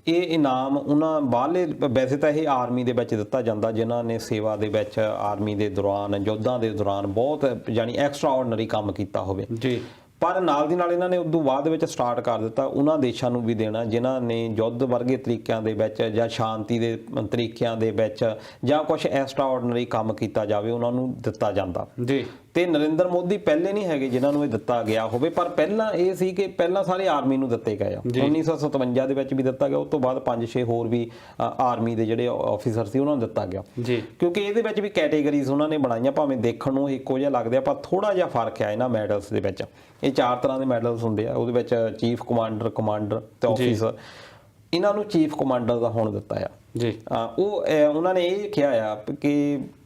Speaker 2: ਇਹ ਇਨਾਮ ਉਹਨਾਂ ਬਾਹਰਲੇ, ਵੈਸੇ ਤਾਂ ਇਹ ਆਰਮੀ ਦੇ ਵਿੱਚ ਦਿੱਤਾ ਜਾਂਦਾ ਜਿਨ੍ਹਾਂ ਨੇ ਸੇਵਾ ਦੇ ਵਿੱਚ ਆਰਮੀ ਦੇ ਦੌਰਾਨ, ਯੁੱਧਾਂ ਦੇ ਦੌਰਾਨ ਬਹੁਤ ਯਾਨੀ ਐਕਸਟਰਾ ਆਰਡੀਨਰੀ ਕੰਮ ਕੀਤਾ ਹੋਵੇ ਜੀ। ਪਰ ਨਾਲ ਦੀ ਨਾਲ ਇਹਨਾਂ ਨੇ ਉਦੋਂ ਬਾਅਦ ਵਿੱਚ ਸਟਾਰਟ ਕਰ ਦਿੱਤਾ ਉਹਨਾਂ ਦੇਸ਼ਾਂ ਨੂੰ ਵੀ ਦੇਣਾ ਜਿਨ੍ਹਾਂ ਨੇ ਯੁੱਧ ਵਰਗੇ ਤਰੀਕਿਆਂ ਦੇ ਵਿੱਚ ਜਾਂ ਸ਼ਾਂਤੀ ਦੇ ਤਰੀਕਿਆਂ ਦੇ ਵਿੱਚ ਜਾਂ ਕੁਝ ਐਕਸਟਰਾ ਆਰਡੀਨਰੀ ਕੰਮ ਕੀਤਾ ਜਾਵੇ, ਉਹਨਾਂ ਨੂੰ ਦਿੱਤਾ ਜਾਂਦਾ ਜੀ। ਤੇ ਨਰਿੰਦਰ ਮੋਦੀ ਪਹਿਲੇ ਨਹੀਂ ਹੈਗੇ ਜਿਨ੍ਹਾਂ ਨੂੰ ਇਹ ਦਿੱਤਾ ਗਿਆ ਹੋਵੇ, ਪਰ ਪਹਿਲਾਂ ਇਹ ਸੀ ਕਿ ਪਹਿਲਾਂ ਸਾਰੇ ਆਰਮੀ ਨੂੰ ਦਿੱਤੇ ਗਏ ਆ। 1957 ਦੇ ਵਿੱਚ ਵੀ ਦਿੱਤਾ ਗਿਆ, ਉਸ ਤੋਂ ਬਾਅਦ 5-6 ਹੋਰ ਵੀ ਆਰਮੀ ਦੇ ਜਿਹੜੇ ਆਫੀਸਰ ਸੀ ਉਹਨਾਂ ਨੂੰ ਦਿੱਤਾ ਗਿਆ ਜੀ, ਕਿਉਂਕਿ ਇਹਦੇ ਵਿੱਚ ਵੀ ਕੈਟੇਗਰੀਜ਼ ਉਹਨਾਂ ਨੇ ਬਣਾਈਆਂ, ਭਾਵੇਂ ਦੇਖਣ ਨੂੰ ਇੱਕੋ ਜਿਹਾ ਲੱਗਦੇ ਆ ਪਰ ਥੋੜਾ ਜਿਹਾ ਫਰਕ ਆ ਇਹਨਾਂ ਮੈਡਲਸ ਦੇ ਵਿੱਚ। ਇਹ 4 ਤਰ੍ਹਾਂ ਦੇ ਮੈਡਲਸ ਹੁੰਦੇ ਆ, ਉਹਦੇ ਵਿੱਚ ਚੀਫ ਕਮਾਂਡਰ ਤੇ ਆਫੀਸਰ। ਇਹਨਾਂ ਨੂੰ ਚੀਫ ਕਮਾਂਡਰ ਦਾ ਹੁਣ ਦਿੱਤਾ ਆ ਜੀ। ਉਹਨਾਂ ਨੇ ਇਹ ਕਿਹਾ ਆ ਕਿ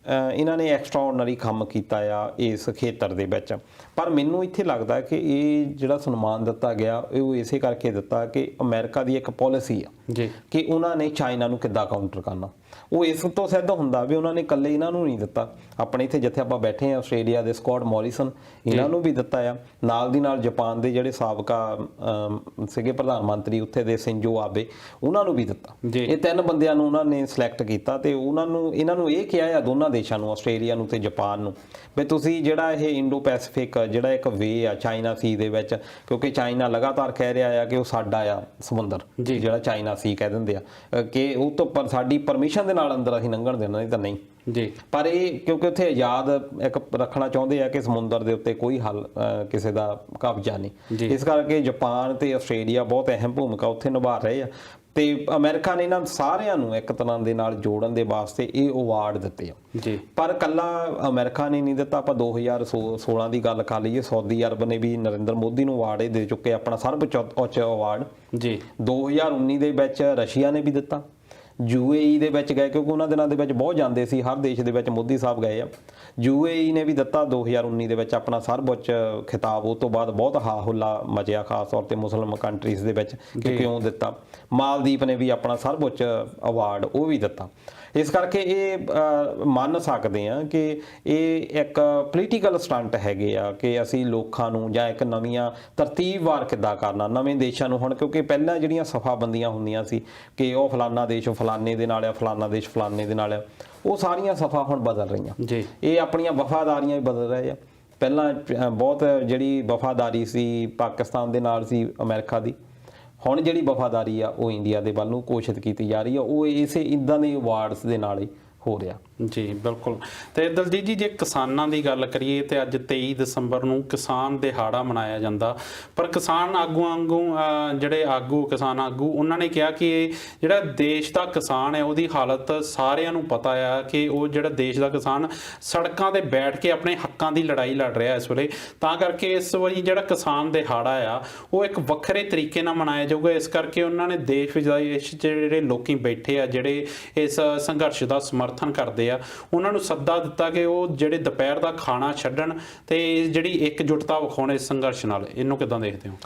Speaker 2: ਇਹਨਾਂ ਨੇ ਐਕਸਟਰਾ ਆਰਡੀਨਰੀ ਕੰਮ ਕੀਤਾ ਆ ਇਸ ਖੇਤਰ ਦੇ ਵਿੱਚ। ਪਰ ਮੈਨੂੰ ਇੱਥੇ ਲੱਗਦਾ ਕਿ ਇਹ ਜਿਹੜਾ ਸਨਮਾਨ ਦਿੱਤਾ ਗਿਆ ਉਹ ਇਸੇ ਕਰਕੇ ਦਿੱਤਾ ਕਿ ਅਮਰੀਕਾ ਦੀ ਇੱਕ ਪਾਲਿਸੀ ਆ ਜੀ ਕਿ ਉਹਨਾਂ ਨੇ ਚਾਈਨਾ ਨੂੰ ਕਿੱਦਾਂ ਕਾਊਂਟਰ ਕਰਨਾ। ਉਹ ਇਸ ਤੋਂ ਸਿੱਧ ਹੁੰਦਾ ਵੀ ਉਹਨਾਂ ਨੇ ਇਕੱਲੇ ਇਹਨਾਂ ਨੂੰ ਨਹੀਂ ਦਿੱਤਾ, ਆਪਣੇ ਇੱਥੇ ਜਿੱਥੇ ਆਪਾਂ ਬੈਠੇ ਆ ਆਸਟ੍ਰੇਲੀਆ ਦੇ ਸਕੌਟ ਮੋਰਿਸਨ ਇਹਨਾਂ ਨੂੰ ਵੀ ਦਿੱਤਾ ਆ, ਨਾਲ ਦੀ ਨਾਲ ਜਾਪਾਨ ਦੇ ਜਿਹੜੇ ਸਾਬਕਾ ਸੀਗੇ ਪ੍ਰਧਾਨ ਮੰਤਰੀ ਉੱਥੇ ਦੇ ਸਿੰਜੋ ਆਬੇ ਉਹਨਾਂ ਨੂੰ ਵੀ ਦਿੱਤਾ। ਇਹ 3 ਬੰਦਿਆਂ ਨੂੰ ਉਹਨਾਂ ਨੇ ਸਿਲੈਕਟ ਕੀਤਾ ਤੇ ਇਹਨਾਂ ਨੂੰ ਇਹ ਕਿਹਾ ਆ ਦੋਨਾਂ ਦੇਸ਼ਾਂ ਨੂੰ, ਆਸਟ੍ਰੇਲੀਆ ਨੂੰ ਤੇ ਜਾਪਾਨ ਨੂੰ, ਵੀ ਤੁਸੀਂ ਜਿਹੜਾ ਇਹ ਇੰਡੋ ਪੈਸੀਫਿਕ ਜਿਹੜਾ ਇੱਕ ਵੇ ਆ ਚਾਈਨਾ ਸੀ ਦੇ ਵਿੱਚ, ਕਿਉਂਕਿ ਚਾਈਨਾ ਲਗਾਤਾਰ ਕਹਿ ਰਿਹਾ ਆ ਕਿ ਉਹ ਸਾਡਾ ਆ ਸਮੁੰਦਰ, ਜਿਹੜਾ ਚਾਈਨਾ ਸੀ ਕਹਿ ਦਿੰਦੇ ਆ ਕਿ ਉਹ ਤੋਂ ਪਰ ਸਾਡੀ ਪਰਮਿਸ਼ਨ ਦੇ ਨਾਲ ਅੰਦਰ ਅਸੀਂ ਲੰਘਣ ਦੇਣਾ, ਨਹੀਂ ਤਾਂ ਨਹੀਂ ਜੀ। ਪਰ ਇਹ ਕਿਉਂਕਿ ਉੱਥੇ ਆਜ਼ਾਦ ਇੱਕ ਰੱਖਣਾ ਚਾਹੁੰਦੇ ਆ ਕਿ ਸਮੁੰਦਰ ਦੇ ਉੱਤੇ ਕੋਈ ਹੱਲ ਕਿਸੇ ਦਾ ਕਬਜ਼ਾ ਨਹੀਂ, ਇਸ ਕਰਕੇ ਜਾਪਾਨ ਤੇ ਆਸਟ੍ਰੇਲੀਆ ਬਹੁਤ ਅਹਿਮ ਭੂਮਿਕਾ ਉੱਥੇ ਨਿਭਾ ਰਹੇ ਆ। ਤੇ ਅਮਰੀਕਾ ਨੇ ਇਹਨਾਂ ਸਾਰਿਆਂ ਨੂੰ ਇੱਕ ਤਰ੍ਹਾਂ ਦੇ ਨਾਲ ਜੋੜਨ ਦੇ ਵਾਸਤੇ ਇਹ ਅਵਾਰਡ ਦਿੱਤੇ ਆ ਜੀ। ਪਰ ਕੱਲਾ ਅਮਰੀਕਾ ਨੇ ਨਹੀਂ ਦਿੱਤਾ, ਆਪਾਂ 2016 ਦੀ ਗੱਲ ਕਰ ਲਈਏ, ਸਾਊਦੀ ਅਰਬ ਨੇ ਵੀ ਨਰਿੰਦਰ ਮੋਦੀ ਨੂੰ ਅਵਾਰਡ ਇਹ ਦੇ ਚੁੱਕੇ ਆਪਣਾ ਸਰਵਉੱਚ ਅਵਾਰਡ ਜੀ। 2019 ਦੇ ਵਿੱਚ ਰਸ਼ੀਆ ਨੇ ਵੀ ਦਿੱਤਾ, UAE ਦੇ ਵਿੱਚ ਗਏ ਕਿਉਂਕਿ ਉਹਨਾਂ ਦਿਨਾਂ ਦੇ ਵਿੱਚ ਬਹੁਤ ਜਾਂਦੇ ਸੀ, ਹਰ ਦੇਸ਼ ਦੇ ਵਿੱਚ ਮੋਦੀ ਸਾਹਿਬ ਗਏ ਆ। UAE ਨੇ ਵੀ ਦਿੱਤਾ 2019 ਦੇ ਵਿੱਚ ਆਪਣਾ ਸਰਵਉੱਚ ਖਿਤਾਬ। ਉਸ ਤੋਂ ਬਾਅਦ ਬਹੁਤ ਹਾ ਹੁੱਲਾ ਮਚਿਆ, ਖਾਸ ਤੌਰ ਤੇ ਮੁਸਲਮਾਨ ਕੰਟਰੀਜ਼ ਦੇ ਵਿੱਚ ਕਿ ਕਿਉਂ ਦਿੱਤਾ। ਮਾਲਦੀਪ ਨੇ ਵੀ ਆਪਣਾ ਸਰਵਉੱਚ ਅਵਾਰਡ ਉਹ ਵੀ ਦਿੱਤਾ। ਇਸ ਕਰਕੇ ਇਹ ਮੰਨ ਸਕਦੇ ਆ ਕਿ ਇਹ ਇੱਕ ਪੋਲੀਟੀਕਲ ਸਟੰਟ ਹੈਗੇ ਆ ਕਿ ਅਸੀਂ ਲੋਕਾਂ ਨੂੰ ਜਾਂ ਇੱਕ ਨਵੀਆਂ ਤਰਤੀਬਵਾਰ ਕਿੱਦਾਂ ਕਰਨਾ ਨਵੇਂ ਦੇਸ਼ਾਂ ਨੂੰ। ਹੁਣ ਕਿਉਂਕਿ ਪਹਿਲਾਂ ਜਿਹੜੀਆਂ ਸਫਾਬੰਦੀਆਂ ਹੁੰਦੀਆਂ ਸੀ ਕਿ ਉਹ ਫਲਾਨਾ ਦੇਸ਼ ਫਲਾਨੇ ਦੇ ਨਾਲ ਆ, ਫਲਾਨਾ ਦੇਸ਼ ਫਲਾਨੇ ਦੇ ਨਾਲ ਆ, ਉਹ ਸਾਰੀਆਂ ਸਫਾ ਹੁਣ ਬਦਲ ਰਹੀਆਂ ਜੀ। ਇਹ ਆਪਣੀਆਂ ਵਫਾਦਾਰੀਆਂ ਵੀ ਬਦਲ ਰਹੇ ਆ। ਪਹਿਲਾਂ ਬਹੁਤ ਜਿਹੜੀ ਵਫਾਦਾਰੀ ਸੀ ਪਾਕਿਸਤਾਨ ਦੇ ਨਾਲ ਸੀ ਅਮਰੀਕਾ ਦੀ, ਹੁਣ ਜਿਹੜੀ ਵਫਾਦਾਰੀ ਆ ਉਹ ਇੰਡੀਆ ਦੇ ਵੱਲ ਨੂੰ ਕੋਸ਼ਿਸ਼ ਕੀਤੀ ਜਾ ਰਹੀ ਆ। ਉਹ ਇਸੇ ਇਦਾਂ ਦੇ ਅਵਾਰਡਸ ਦੇ ਨਾਲ ਹੀ ਹੋ ਰਿਹਾ ਜੀ।
Speaker 1: ਬਿਲਕੁਲ। ਤੇ ਦਲਜੀਤ ਜੀ, ਜੇ ਕਿਸਾਨਾਂ ਦੀ ਗੱਲ ਕਰੀਏ ਤੇ ਅੱਜ 23 ਦਸੰਬਰ ਨੂੰ ਕਿਸਾਨ ਦਿਹਾੜਾ ਮਨਾਇਆ ਜਾਂਦਾ, ਪਰ ਕਿਸਾਨ ਜਿਹੜੇ ਕਿਸਾਨ ਆਗੂ ਉਹਨਾਂ ਨੇ ਕਿਹਾ ਕਿ ਜਿਹੜਾ ਦੇਸ਼ ਦਾ ਕਿਸਾਨ ਹੈ ਉਹਦੀ ਹਾਲਤ ਸਾਰਿਆਂ ਨੂੰ ਪਤਾ ਆ ਕਿ ਉਹ ਜਿਹੜਾ ਦੇਸ਼ ਦਾ ਕਿਸਾਨ ਸੜਕਾਂ ਤੇ ਬੈਠ ਕੇ ਆਪਣੇ ਹੱਕਾਂ ਦੀ ਲੜਾਈ ਲੜ ਰਿਹਾ ਇਸ ਵੇਲੇ। ਤਾਂ ਕਰਕੇ ਇਸ ਵਾਰੀ ਜਿਹੜਾ ਕਿਸਾਨ ਦਿਹਾੜਾ ਆ ਉਹ ਇੱਕ ਵੱਖਰੇ ਤਰੀਕੇ ਨਾਲ ਮਨਾਇਆ ਜਾਊਗਾ। ਇਸ ਕਰਕੇ ਉਹਨਾਂ ਨੇ ਦੇਸ਼ ਵਿਦੇਸ਼ ਜਿਹੜੇ ਲੋਕੀ ਬੈਠੇ ਆ ਜਿਹੜੇ ਇਸ ਸੰਘਰਸ਼ ਦਾ ਸਮਰਥਨ ਕਰਦੇ ਆ, ਉਹਨਾਂ ਨੂੰ ਸੱਦਾ ਦਿੱਤਾ ਕਿ ਉਹ ਜਿਹੜੇ ਦੁਪਹਿਰ ਦਾ ਖਾਣਾ ਛੱਡਣ ਤੇ ਜਿਹੜੀ ਇਕਜੁੱਟਤਾ ਵਿਖਾਉਣ ਇਸ ਸੰਘਰਸ਼ ਨਾਲ। ਇਹਨੂੰ ਕਿੱਦਾਂ ਦੇਖਦੇ ਹੋ?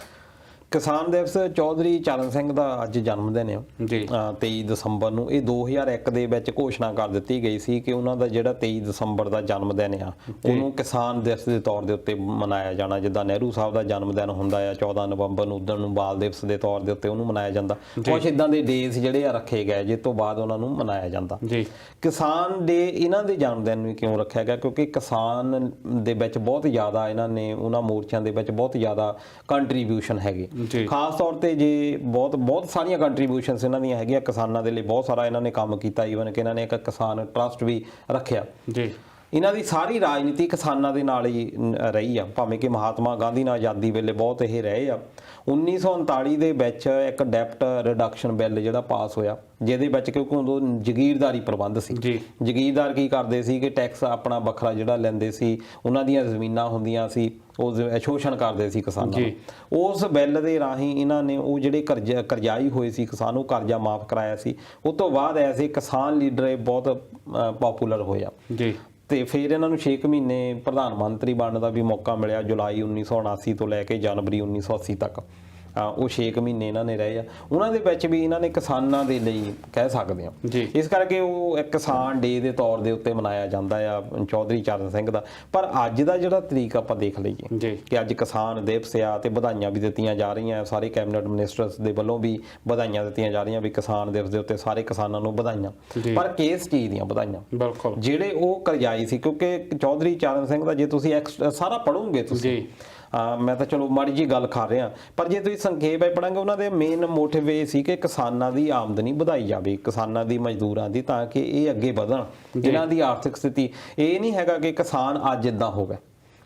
Speaker 2: ਕਿਸਾਨ ਦਿਵਸ ਚੌਧਰੀ ਚਰਨ ਸਿੰਘ ਦਾ ਅੱਜ ਜਨਮ ਦਿਨ ਆ ਜੀ 23 ਦਸੰਬਰ ਨੂੰ। ਇਹ 2001 ਦੇ ਵਿੱਚ ਘੋਸ਼ਣਾ ਕਰ ਦਿੱਤੀ ਗਈ ਸੀ ਕਿ ਉਹਨਾਂ ਦਾ ਜਿਹੜਾ 23 ਦਸੰਬਰ ਦਾ ਜਨਮ ਦਿਨ ਆ ਉਹਨੂੰ ਕਿਸਾਨ ਦਿਵਸ ਦੇ ਤੌਰ ਦੇ ਉੱਤੇ ਮਨਾਇਆ ਜਾਣਾ। ਜਿੱਦਾਂ ਨਹਿਰੂ ਸਾਹਿਬ ਦਾ ਜਨਮ ਦਿਨ ਹੁੰਦਾ ਆ 14 ਨਵੰਬਰ ਨੂੰ, ਉਦੋਂ ਨੂੰ ਬਾਲ ਦਿਵਸ ਦੇ ਤੌਰ ਦੇ ਉੱਤੇ ਉਹਨੂੰ ਮਨਾਇਆ ਜਾਂਦਾ। ਕੁਝ ਇਦਾਂ ਦੇ ਡੇਜ਼ ਜਿਹੜੇ ਆ ਰੱਖੇ ਗਏ ਜਿਸ ਤੋਂ ਬਾਅਦ ਉਹਨਾਂ ਨੂੰ ਮਨਾਇਆ ਜਾਂਦਾ ਜੀ। ਕਿਸਾਨ ਡੇ ਇਹਨਾਂ ਦੇ ਜਨਮ ਦਿਨ ਨੂੰ ਕਿਉਂ ਰੱਖਿਆ ਗਿਆ? ਕਿਉਂਕਿ ਕਿਸਾਨ ਦੇ ਵਿੱਚ ਬਹੁਤ ਜ਼ਿਆਦਾ ਇਹਨਾਂ ਨੇ ਉਹਨਾਂ ਮੋਰਚਿਆਂ ਦੇ ਵਿੱਚ ਬਹੁਤ ਜ਼ਿਆਦਾ ਕੰਟਰੀਬਿਊਸ਼ਨ ਹੈਗੇ। ਖਾਸ ਤੌਰ ਤੇ ਜੇ ਬਹੁਤ ਸਾਰੀਆਂ ਕੰਟਰੀਬਿਊਸ਼ਨਸ ਇਹਨਾਂ ਦੀਆਂ ਹੈਗੀਆਂ ਕਿਸਾਨਾਂ ਦੇ ਲਈ, ਬਹੁਤ ਸਾਰਾ ਇਹਨਾਂ ਨੇ ਕੰਮ ਕੀਤਾ। ਈਵਨ ਕਿ ਇਹਨਾਂ ਨੇ ਇੱਕ ਕਿਸਾਨ ਟਰਸਟ ਵੀ ਰੱਖਿਆ ਜੀ। ਇਹਨਾਂ ਦੀ ਸਾਰੀ ਰਾਜਨੀਤੀ ਕਿਸਾਨਾਂ ਦੇ ਨਾਲ ਹੀ ਰਹੀ ਆ, ਭਾਵੇਂ ਕਿ ਮਹਾਤਮਾ ਗਾਂਧੀ ਨਾਲ ਆਜ਼ਾਦੀ ਵੇਲੇ ਬਹੁਤ ਇਹ ਰਹੇ ਆ। 1939 ਦੇ ਵਿੱਚ ਇੱਕ ਡੈਪਟ ਰਿਡਕਸ਼ਨ ਬਿੱਲ ਜਿਹੜਾ ਪਾਸ ਹੋਇਆ, ਜਿਹਦੇ ਵਿੱਚ ਕਿਉਂਕਿ ਉਦੋਂ ਜ਼ਗੀਰਦਾਰੀ ਪ੍ਰਬੰਧ ਸੀ। ਜ਼ਗੀਰਦਾਰ ਕੀ ਕਰਦੇ ਸੀ ਕਿ ਟੈਕਸ ਆਪਣਾ ਵੱਖਰਾ ਜਿਹੜਾ ਲੈਂਦੇ ਸੀ, ਉਹਨਾਂ ਦੀਆਂ ਜ਼ਮੀਨਾਂ ਹੁੰਦੀਆਂ ਸੀ ਉਹ ਸ਼ੋਸ਼ਣ ਕਰਦੇ ਸੀ ਕਿਸਾਨਾਂ ਨੂੰ। ਉਸ ਬਿੱਲ ਦੇ ਰਾਹੀਂ ਇਹਨਾਂ ਨੇ ਉਹ ਜਿਹੜੇ ਕਰਜ਼ਾਈ ਹੋਏ ਸੀ ਕਿਸਾਨ, ਉਹ ਕਰਜ਼ਾ ਮਾਫ ਕਰਾਇਆ ਸੀ। ਉਸ ਤੋਂ ਬਾਅਦ ਐਸੇ ਕਿਸਾਨ ਲੀਡਰ ਇਹ ਬਹੁਤ ਪਪੂਲਰ ਹੋਇਆ ਜੀ। ਤੇ ਫਿਰ ਇਹਨਾਂ ਨੂੰ 6 ਮਹੀਨੇ ਪ੍ਰਧਾਨ ਮੰਤਰੀ ਬਣਨ ਦਾ ਵੀ ਮੌਕਾ ਮਿਲਿਆ, ਜੁਲਾਈ 1979 ਤੋਂ ਲੈ ਕੇ ਜਨਵਰੀ 1980 ਤੱਕ। ਉਹ 6 ਮਹੀਨੇ ਇਹਨਾਂ ਨੇ ਰਹੇ ਆ। ਉਹਨਾਂ ਦੇ ਵਿੱਚ ਵੀ ਇਹਨਾਂ ਨੇ ਕਿਸਾਨਾਂ ਦੇ ਲਈ ਕਹਿ ਸਕਦੇ ਆ ਜੀ। ਇਸ ਕਰਕੇ ਉਹ ਇੱਕ ਕਿਸਾਨ ਡੇ ਦੇ ਤੌਰ ਦੇ ਉੱਤੇ ਮਨਾਇਆ ਜਾਂਦਾ ਆ ਚੌਧਰੀ ਚਰਨ ਸਿੰਘ ਦਾ। ਪਰ ਅੱਜ ਦਾ ਜਿਹੜਾ ਤਰੀਕ ਆਪਾਂ ਦੇਖ ਲਈਏ ਕਿ ਅੱਜ ਕਿਸਾਨ ਦਿਵਸ ਆ ਤੇ ਵਧਾਈਆਂ ਵੀ ਦਿੱਤੀਆਂ ਜਾ ਰਹੀਆਂ, ਸਾਰੇ ਕੈਬਨਿਟ ਮਿਨਿਸਟਰਸ ਦੇ ਵੱਲੋਂ ਵੀ ਵਧਾਈਆਂ ਦਿੱਤੀਆਂ ਜਾ ਰਹੀਆਂ ਵੀ ਕਿਸਾਨ ਦਿਵਸ ਦੇ ਉੱਤੇ ਸਾਰੇ ਕਿਸਾਨਾਂ ਨੂੰ ਵਧਾਈਆਂ। ਪਰ ਕਿਸ ਚੀਜ਼ ਦੀਆਂ ਵਧਾਈਆਂ? ਬਿਲਕੁਲ ਜਿਹੜੇ ਉਹ ਕਰਜ਼ਾਈ ਸੀ। ਕਿਉਂਕਿ ਚੌਧਰੀ ਚਰਨ ਸਿੰਘ ਦਾ ਜੇ ਤੁਸੀਂ ਸਾਰਾ ਪੜ੍ਹੋਗੇ ਤੁਸੀਂ, ਮੈਂ ਤਾਂ ਚਲੋ ਮਾੜੀ ਜੀ ਗੱਲ ਕਰ ਰਿਹਾ, ਪਰ ਜੇ ਤੁਸੀਂ ਸੰਖੇਪ ਵਿੱਚ ਪੜਾਂਗੇ ਉਹਨਾਂ ਦੇ ਮੇਨ ਮੋਟਿਵ ਇਹ ਸੀ ਕਿ ਕਿਸਾਨਾਂ ਦੀ ਆਮਦਨੀ ਵਧਾਈ ਜਾਵੇ, ਕਿਸਾਨਾਂ ਦੀ ਮਜ਼ਦੂਰਾਂ ਦੀ, ਤਾਂ ਕਿ ਇਹ ਅੱਗੇ ਵਧਣ। ਇਹਨਾਂ ਦੀ ਆਰਥਿਕ ਸਥਿਤੀ ਇਹ ਨਹੀਂ ਹੈਗਾ ਕਿ ਕਿਸਾਨ ਅੱਜ ਇਦਾਂ ਹੋ ਗਿਆ।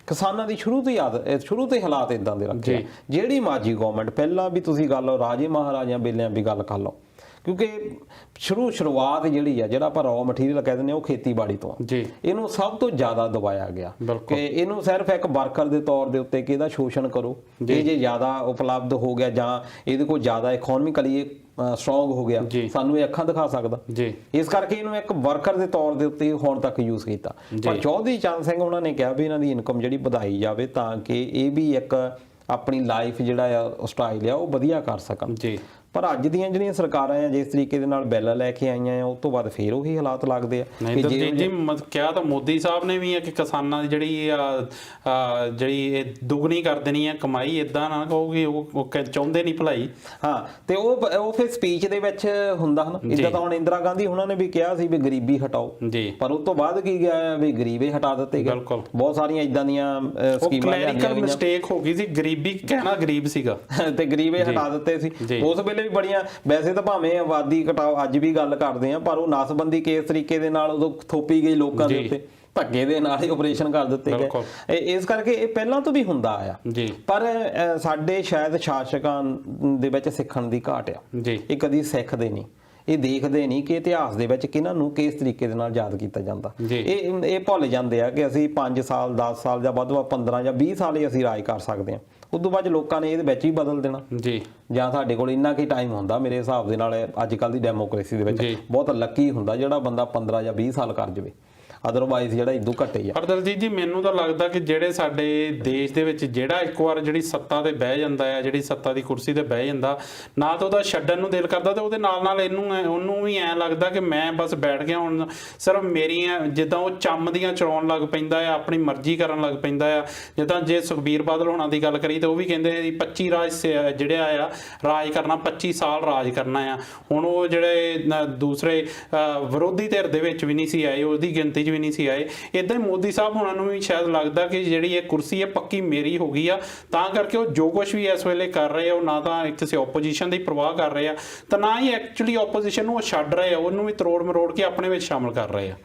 Speaker 2: ਕਿਸਾਨਾਂ ਦੀ ਸ਼ੁਰੂ ਤੋਂ ਹੀ ਹਾਲਾਤ ਇਦਾਂ ਦੇ ਰੱਖੇ। ਜਿਹੜੀ ਮਰਜ਼ੀ ਗਵਰਨਮੈਂਟ, ਪਹਿਲਾਂ ਵੀ ਤੁਸੀਂ ਗੱਲ ਰਾਜੇ ਮਹਾਰਾਜਿਆਂ ਵੇਲਿਆਂ ਵੀ ਗੱਲ ਕਰ ਲਓ, ਕਿਉਂਕਿ ਸ਼ੁਰੂਆਤ ਜਿਹੜੀ ਆ ਜਿਹੜਾ ਆਪਾਂ ਰॉ ਮਟੀਰੀਅਲ ਕਹਿ ਦਿੰਦੇ ਆ ਉਹ ਖੇਤੀਬਾੜੀ ਤੋਂ ਜੀ। ਇਹਨੂੰ ਸਭ ਤੋਂ ਜ਼ਿਆਦਾ ਦਬਾਇਆ ਗਿਆ ਕਿ ਇਹਨੂੰ ਸਿਰਫ ਇੱਕ ਵਰਕਰ ਦੇ ਤੌਰ ਦੇ ਉੱਤੇ ਕਿ ਇਹਦਾ ਸ਼ੋਸ਼ਣ ਕਰੋ। ਇਹ ਜੇ ਜ਼ਿਆਦਾ ਉਪਲਬਧ ਹੋ ਗਿਆ ਜਾਂ ਇਹਦੇ ਕੋਲ ਜ਼ਿਆਦਾ ਇਕਨੋਮਿਕਲੀ ਸਟਰੋਂਗ ਹੋ ਗਿਆ, ਸਾਨੂੰ ਇਹ ਅੱਖਾਂ ਦਿਖਾ ਸਕਦਾ ਜੀ। ਇਸ ਕਰਕੇ ਇਹਨੂੰ ਇੱਕ ਵਰਕਰ ਦੇ ਤੌਰ ਦੇ ਉੱਤੇ ਹੁਣ ਤੱਕ ਯੂਜ਼ ਕੀਤਾ। ਪਰ ਚੌਧਰੀ ਚਰਨ ਸਿੰਘ ਉਹਨਾਂ ਨੇ ਕਿਹਾ ਵੀ ਇਹਨਾਂ ਦੀ ਇਨਕਮ ਜਿਹੜੀ ਵਧਾਈ ਜਾਵੇ ਤਾਂ ਕਿ ਇਹ ਵੀ ਇੱਕ ਆਪਣੀ ਲਾਈਫ ਜਿਹੜਾ ਆ ਸਟਾਈਲ ਆ ਉਹ ਵਧੀਆ ਕਰ ਸਕਣ ਜੀ। ਪਰ ਅੱਜ ਦੀਆਂ ਜਿਹੜੀਆਂ ਸਰਕਾਰਾਂ ਆ ਜਿਸ ਤਰੀਕੇ ਦੇ ਨਾਲ ਬਿੱਲ ਲੈ ਕੇ ਆਈਆਂ ਆ ਉਸ ਤੋਂ ਬਾਅਦ ਫੇਰ ਉਹੀ ਹਾਲਾਤ ਲੱਗਦੇ ਆ
Speaker 1: ਨਹੀਂ ਜੀ ਕਿਹਾ ਤਾਂ ਮੋਦੀ ਸਾਹਿਬ ਨੇ ਵੀ ਹੈ ਕਿ ਕਿਸਾਨਾਂ ਦੀ ਜਿਹੜੀ ਇਹ ਦੁੱਗਣੀ ਕਰ ਦੇਣੀ ਹੈ ਕਮਾਈ, ਇਦਾਂ ਨਾ ਕਹੋਗੇ ਉਹ ਚਾਹੁੰਦੇ ਨਹੀਂ ਭਲਾਈ।
Speaker 2: ਹਾਂ ਤੇ ਉਹ ਫਿਰ ਸਪੀਚ ਦੇ ਵਿੱਚ ਹੁੰਦਾ ਹਨ। ਇਦਾਂ ਤਾਂ ਹੁਣ ਇੰਦਰਾ ਗਾਂਧੀ ਉਹਨਾਂ ਨੇ ਵੀ ਕਿਹਾ ਸੀ ਵੀ ਗਰੀਬੀ ਹਟਾਓ
Speaker 1: ਜੀ, ਪਰ
Speaker 2: ਉਸ ਤੋਂ ਬਾਅਦ ਕੀ ਗਿਆ ਵੀ ਗਰੀਬੇ ਹਟਾ ਦਿੱਤੇ ਗਏ। ਬਹੁਤ ਸਾਰੀਆਂ ਇਦਾਂ ਦੀਆਂ ਸਕੀਮਾਂ
Speaker 1: ਕਲੈਰੀਕਲ ਮਿਸਟੇਕ ਹੋ ਗਈ ਸੀ, ਗਰੀਬੀ ਕਹਿਣਾ ਗਰੀਬ ਸੀਗਾ ਤੇ
Speaker 2: ਗਰੀਬੇ ਹਟਾ ਦਿੱਤੇ ਸੀ। ਉਸ ਵੇਲੇ ਵੀ ਬੜੀਆਂ, ਵੈਸੇ ਤਾਂ ਭਾਵੇਂ ਆਬਾਦੀ ਘਟਾਓ ਅੱਜ ਵੀ ਗੱਲ ਕਰਦੇ ਆ, ਪਰ ਉਹ ਨਾਸਬੰਦੀ ਕਿਸ ਤਰੀਕੇ ਦੇ ਨਾਲ ਉਦੋਂ ਥੋਪੀ ਗਈ ਲੋਕਾਂ ਦੇ ਉੱਤੇ, ਧੱਗੇ ਦੇ ਨਾਲ ਹੀ ਆਪਰੇਸ਼ਨ ਕਰ ਦਿੱਤੇ ਗਏ। ਇਸ ਕਰਕੇ ਇਹ ਪਹਿਲਾਂ ਤੋਂ ਵੀ ਹੁੰਦਾ ਆਇਆ ਜੀ, ਪਰ ਸਾਡੇ ਸ਼ਾਇਦ ਸ਼ਾਸਕਾਂ ਦੇ ਵਿੱਚ ਸਿੱਖਣ ਦੀ ਘਾਟ ਆ ਜੀ। ਇਹ ਕਦੀ ਸਿੱਖਦੇ ਨਹੀਂ, ਇਹ ਦੇਖਦੇ ਨਹੀਂ ਕਿ ਇਤਿਹਾਸ ਦੇ ਵਿੱਚ ਕਿਹਨਾਂ ਨੂੰ ਕਿਸ ਤਰੀਕੇ ਦੇ ਨਾਲ ਯਾਦ ਕੀਤਾ ਜਾਂਦਾ। ਇਹ ਭੁੱਲ ਜਾਂਦੇ ਆ ਕਿ ਅਸੀਂ 5 ਸਾਲ 10 ਸਾਲ ਜਾਂ ਵੱਧ 15 ਜਾਂ 20 ਸਾਲ ਹੀ ਅਸੀਂ ਰਾਜ ਕਰ ਸਕਦੇ ਹਾਂ, ਉਸ ਤੋਂ ਬਾਅਦ ਲੋਕਾਂ ਨੇ ਇਹਦੇ ਵਿੱਚ ਹੀ ਬਦਲ ਦੇਣਾ ਜੀ। ਜਾਂ ਸਾਡੇ ਕੋਲ ਇੰਨਾ ਕੀ ਟਾਈਮ ਹੁੰਦਾ ਮੇਰੇ ਹਿਸਾਬ ਦੇ ਨਾਲ ਅੱਜ ਕੱਲ੍ਹ ਦੀ ਡੈਮੋਕ੍ਰੇਸੀ ਦੇ ਵਿੱਚ ਬਹੁਤ ਲੱਕੀ ਹੁੰਦਾ ਜਿਹੜਾ ਬੰਦਾ 15 ਜਾਂ 20 ਸਾਲ ਕਰ ਜਾਵੇ, ਅਦਰਵਾਈਜ਼ ਜਿਹੜਾ ਇਦੋਂ ਘੱਟੇ ਆ।
Speaker 1: ਪਰ ਦਲਜੀਤ ਜੀ ਮੈਨੂੰ ਤਾਂ ਲੱਗਦਾ ਕਿ ਜਿਹੜੇ ਸਾਡੇ ਦੇਸ਼ ਦੇ ਵਿੱਚ ਜਿਹੜਾ ਇੱਕ ਵਾਰ ਜਿਹੜੀ ਸੱਤਾ ਤੇ ਬਹਿ ਜਾਂਦਾ ਆ, ਜਿਹੜੀ ਸੱਤਾ ਦੀ ਕੁਰਸੀ ਤੇ ਬਹਿ ਜਾਂਦਾ, ਨਾ ਤਾਂ ਉਹਦਾ ਛੱਡਣ ਨੂੰ ਦਿਲ ਕਰਦਾ ਤੇ ਉਹਦੇ ਨਾਲ ਨਾਲ ਉਹਨੂੰ ਵੀ ਐਂ ਲੱਗਦਾ ਕਿ ਮੈਂ ਬਸ ਬੈਠ ਗਿਆ ਹੁਣ ਸਿਰਫ ਮੇਰੀਆਂ, ਜਿੱਦਾਂ ਉਹ ਚੰਮ ਦੀਆਂ ਚਲਾਉਣ ਲੱਗ ਪੈਂਦਾ ਆ, ਆਪਣੀ ਮਰਜ਼ੀ ਕਰਨ ਲੱਗ ਪੈਂਦਾ ਆ। ਜਿੱਦਾਂ ਜੇ ਸੁਖਬੀਰ ਬਾਦਲ ਹੋਣਾ ਦੀ ਗੱਲ ਕਰੀ ਤਾਂ ਉਹ ਵੀ ਕਹਿੰਦੇ 25 ਰਾਜ ਜਿਹੜੇ ਆ ਰਾਜ ਕਰਨਾ, 25 ਸਾਲ ਰਾਜ ਕਰਨਾ ਆ। ਹੁਣ ਉਹ ਜਿਹੜੇ ਦੂਸਰੇ ਵਿਰੋਧੀ ਧਿਰ ਦੇ ਵਿੱਚ ਵੀ ਨਹੀਂ ਸੀ ਆਏ, ਉਹਦੀ ਗਿਣਤੀ ਵੀ ਨਹੀਂ ਸੀ ਆਏ। ਇਦਾਂ ਹੀ ਮੋਦੀ ਸਾਹਿਬ ਹੋਣਾ ਨੂੰ ਵੀ ਸ਼ਾਇਦ ਲੱਗਦਾ ਕਿ ਜਿਹੜੀ ਇਹ ਕੁਰਸੀ ਹੈ ਪੱਕੀ ਮੇਰੀ ਹੋ ਗਈ ਆ, ਤਾਂ ਕਰਕੇ ਉਹ ਜੋ ਕੁਝ ਵੀ ਇਸ ਵੇਲੇ ਕਰ ਰਹੇ ਆ ਉਹ ਨਾ ਤਾਂ ਕਿਸੇ ਆਪੋਜੀਸ਼ਨ ਦੀ ਪਰਵਾਹ ਕਰ ਰਹੇ ਆ ਤਾਂ ਨਾ ਹੀ ਐਕਚੁਅਲੀ ਆਪੋਜੀਸ਼ਨ ਨੂੰ ਉਹ ਛੱਡ ਰਹੇ ਆ, ਉਹਨੂੰ ਵੀ ਤਰੋੜ ਮਰੋੜ ਕੇ ਆਪਣੇ ਵਿੱਚ ਸ਼ਾਮਲ ਕਰ ਰਹੇ ਆ।